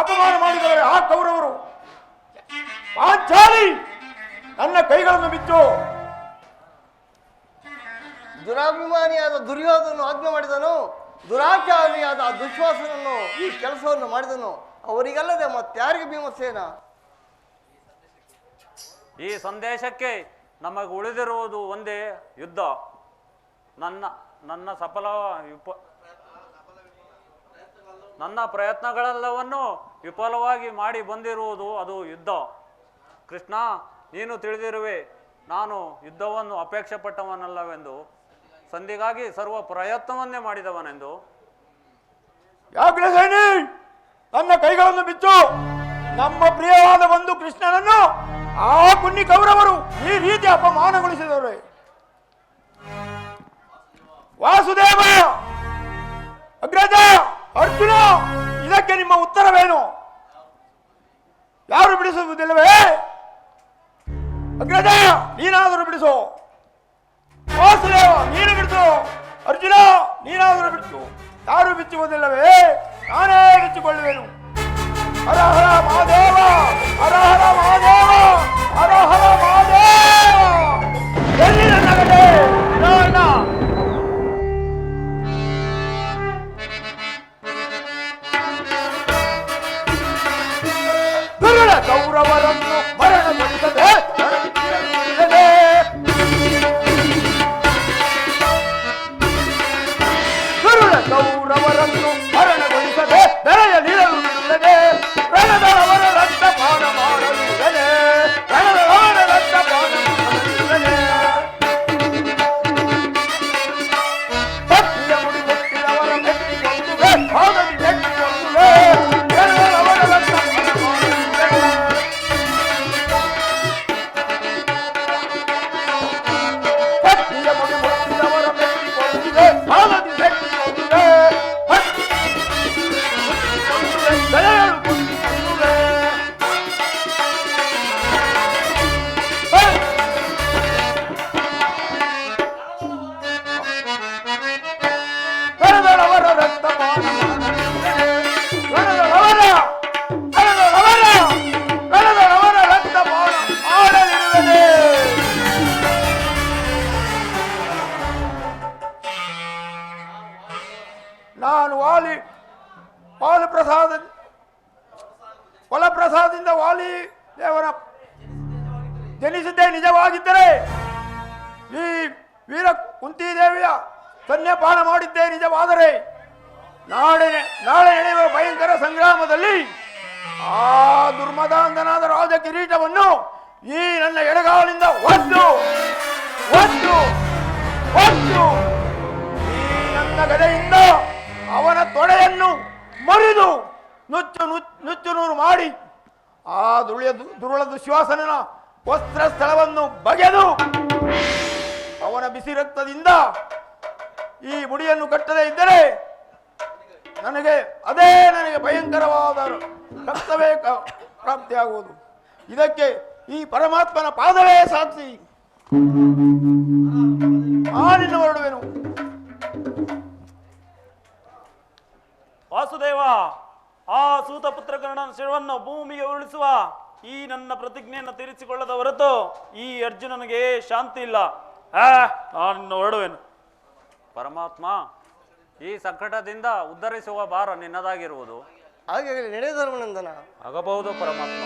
ಅಪಮಾನ ಮಾಡಿದರೆ ಆ ಕೌರವರು ಪಾಂಚಾಲಿ ನನ್ನ ಕೈಗಳನ್ನು ಬಿಚ್ಚು. ದುರಾಭಿಮಾನಿಯಾದ ದುರ್ಯೋಧನನು ಆಜ್ಞೆ ಮಾಡಿದನು, ದುರಾಚಾರಿಯಾದ ದುಶ್ವಾಸನನ್ನು ಈ ಕೆಲಸವನ್ನು ಮಾಡಿದನು. ಅವರಿಗಲ್ಲದೆ ಮತ್ತಾರಿಗೆ ಭೀಮಸೇನ? ಈ ಸಂದೇಶಕ್ಕೆ ನಮಗೆ ಉಳಿದಿರುವುದು ಒಂದೇ ಯುದ್ಧ. ನನ್ನ ಪ್ರಯತ್ನಗಳೆಲ್ಲವನ್ನು ವಿಫಲವಾಗಿ ಮಾಡಿ ಬಂದಿರುವುದು ಅದು ಯುದ್ಧ. ಕೃಷ್ಣ, ನೀನು ತಿಳಿದಿರುವೆ, ನಾನು ಯುದ್ಧವನ್ನು ಅಪೇಕ್ಷೆ ಪಟ್ಟವನಲ್ಲವೆಂದು, ಸಂಧಿಗಾಗಿ ಸರ್ವ ಪ್ರಯತ್ನವನ್ನೇ ಮಾಡಿದವನೆಂದು. ಯಾಗ್ರಸೇನಿ, ನನ್ನ ಕೈಗಳನ್ನು ಬಿಚ್ಚು. ನಮ್ಮ ಪ್ರಿಯವಾದ ಬಂಧು ಕೃಷ್ಣನನ್ನು ಆ ಪುಣ್ಯ ಕೌರವರು ಈ ರೀತಿ ಅಪಮಾನಗೊಳಿಸಿದವರು. ವಾಸುದೇವ, ಅಗ್ರಜ, ಅರ್ಜುನ, ಇದಕ್ಕೆ ನಿಮ್ಮ ಉತ್ತರವೇನು? ಯಾರು ಬಿಡಿಸುವುದಿಲ್ಲವೇ? ಅಗ್ರಜ, ನೀನಾದರೂ ಬಿಡಿಸು. ವಾಸುದೇವ, ನೀನು ಬಿಡಿಸು. ಅರ್ಜುನ, ನೀನಾದರೂ ಬಿಡಿಸು. ಯಾರು ಬಿಚ್ಚುವುದಿಲ್ಲವೇ? ನಾನೇ ಬಿಚ್ಚಿಕೊಳ್ಳುವೆನು. ಹರ ಹರ ಮಹಾದೇವ, ಹರ ಹರ ಮಹಾದೇವ, ಹರ ಹರ ಮಹಾದೇವ. ಎಲ್ಲಿ ನನ್ನ ಗದೆ? ನಾನ ದುರುಳ ಕೌರವರನ್ನು ಮರಣಗೊಳಿಸದೆ ಕೌರವರನ್ನು ಮರಣಗೊಳಿಸದೆ ಬೆಳೆಯಲಿರಲು ಬಿಡುತ್ತದೆ. ರಣದವರ ರಕ್ತಪಾನ ಮಾಡಲಿರುತ್ತದೆ. ರಣದವರ ರಕ್ತಪಾನ ಮಾಡಲಿರುತ್ತದೆ. ಭಕ್ತಿಯ ಮುಡಿ ಗೊತ್ತಿರವರ ಮೆಟ್ಟಿಕೊಂಡುವೆ, ಭಾಗದಿ ಮೆಟ್ಟಿಕೊಂಡುವೆ. ರಣದವರ ರಕ್ತಪಾನ ಮಾಡಲಿರುತ್ತದೆ. ಭಕ್ತಿಯ ಮುಡಿ ಗೊತ್ತಿರವರ ಮೆಟ್ಟಿಕೊಂಡುವೆ, ಭಾಗದಿ ಮೆಟ್ಟಿಕೊಂಡುವೆ. ನಾನು ಫಲಪ್ರಸಾದದಿಂದ ವಾಲಿ ದೇವರ ಜನಿಸಿದ್ದೇ ನಿಜವಾಗಿದ್ದರೆ ಈ ವೀರ ಕುಂತಿದೇವಿಯ ಸ್ತನ್ಯಪಾನ ಮಾಡಿದ್ದೇ ನಿಜವಾದರೆ ನಾಳೆ ನಡೆಯುವ ಭಯಂಕರ ಸಂಗ್ರಾಮದಲ್ಲಿ ಆ ದುರ್ಮದಾಂಧನಾದ ರಾಜ ಕಿರೀಟವನ್ನು ಈ ನನ್ನ ಎಡಗಾಲಿಂದ ಒದ್ದು ಈ ನನ್ನ ಗದೆಯಿಂದ ಅವನ ತೊಡೆಯನ್ನು ಮರಿದು ನುಚ್ಚು ನೂರು ಮಾಡಿ ಆ ದುರುಳ ದುಶ್ವಾಸನ ವಸ್ತ್ರ ಸ್ಥಳವನ್ನು ಬಗೆದು ಅವನ ಬಿಸಿ ರಕ್ತದಿಂದ ಈ ಮುಡಿಯನ್ನು ಕಟ್ಟದೇ ಇದ್ದರೆ ನನಗೆ ಭಯಂಕರವಾದ ರಕ್ತವೇ ಪ್ರಾಪ್ತಿಯಾಗುವುದು. ಇದಕ್ಕೆ ಈ ಪರಮಾತ್ಮನ ಪಾದವೇ ಸಾಕ್ಷಿ. ನಾನಿನ್ನು ಹೊರಡುವೆನು. ವಾಸುದೇವ, ಆ ಸೂತಪುತ್ರ ಕರ್ಣನ ಶಿರವನ್ನು ಭೂಮಿಗೆ ಉರುಳಿಸುವ ಈ ನನ್ನ ಪ್ರತಿಜ್ಞೆಯನ್ನು ತೀರಿಸಿಕೊಳ್ಳದ ಹೊರತು ಈ ಅರ್ಜುನನಿಗೆ ಶಾಂತಿ ಇಲ್ಲ. ನಾನು ಹೊರಡುವೆನು. ಪರಮಾತ್ಮ, ಈ ಸಂಕಟದಿಂದ ಉದ್ಧರಿಸುವ ಭಾರ ನಿನ್ನದಾಗಿರುವುದು. ಹಾಗೆ ನಡೆಯ ಧರ್ಮನಂದನ. ಆಗಬಹುದು ಪರಮಾತ್ಮ.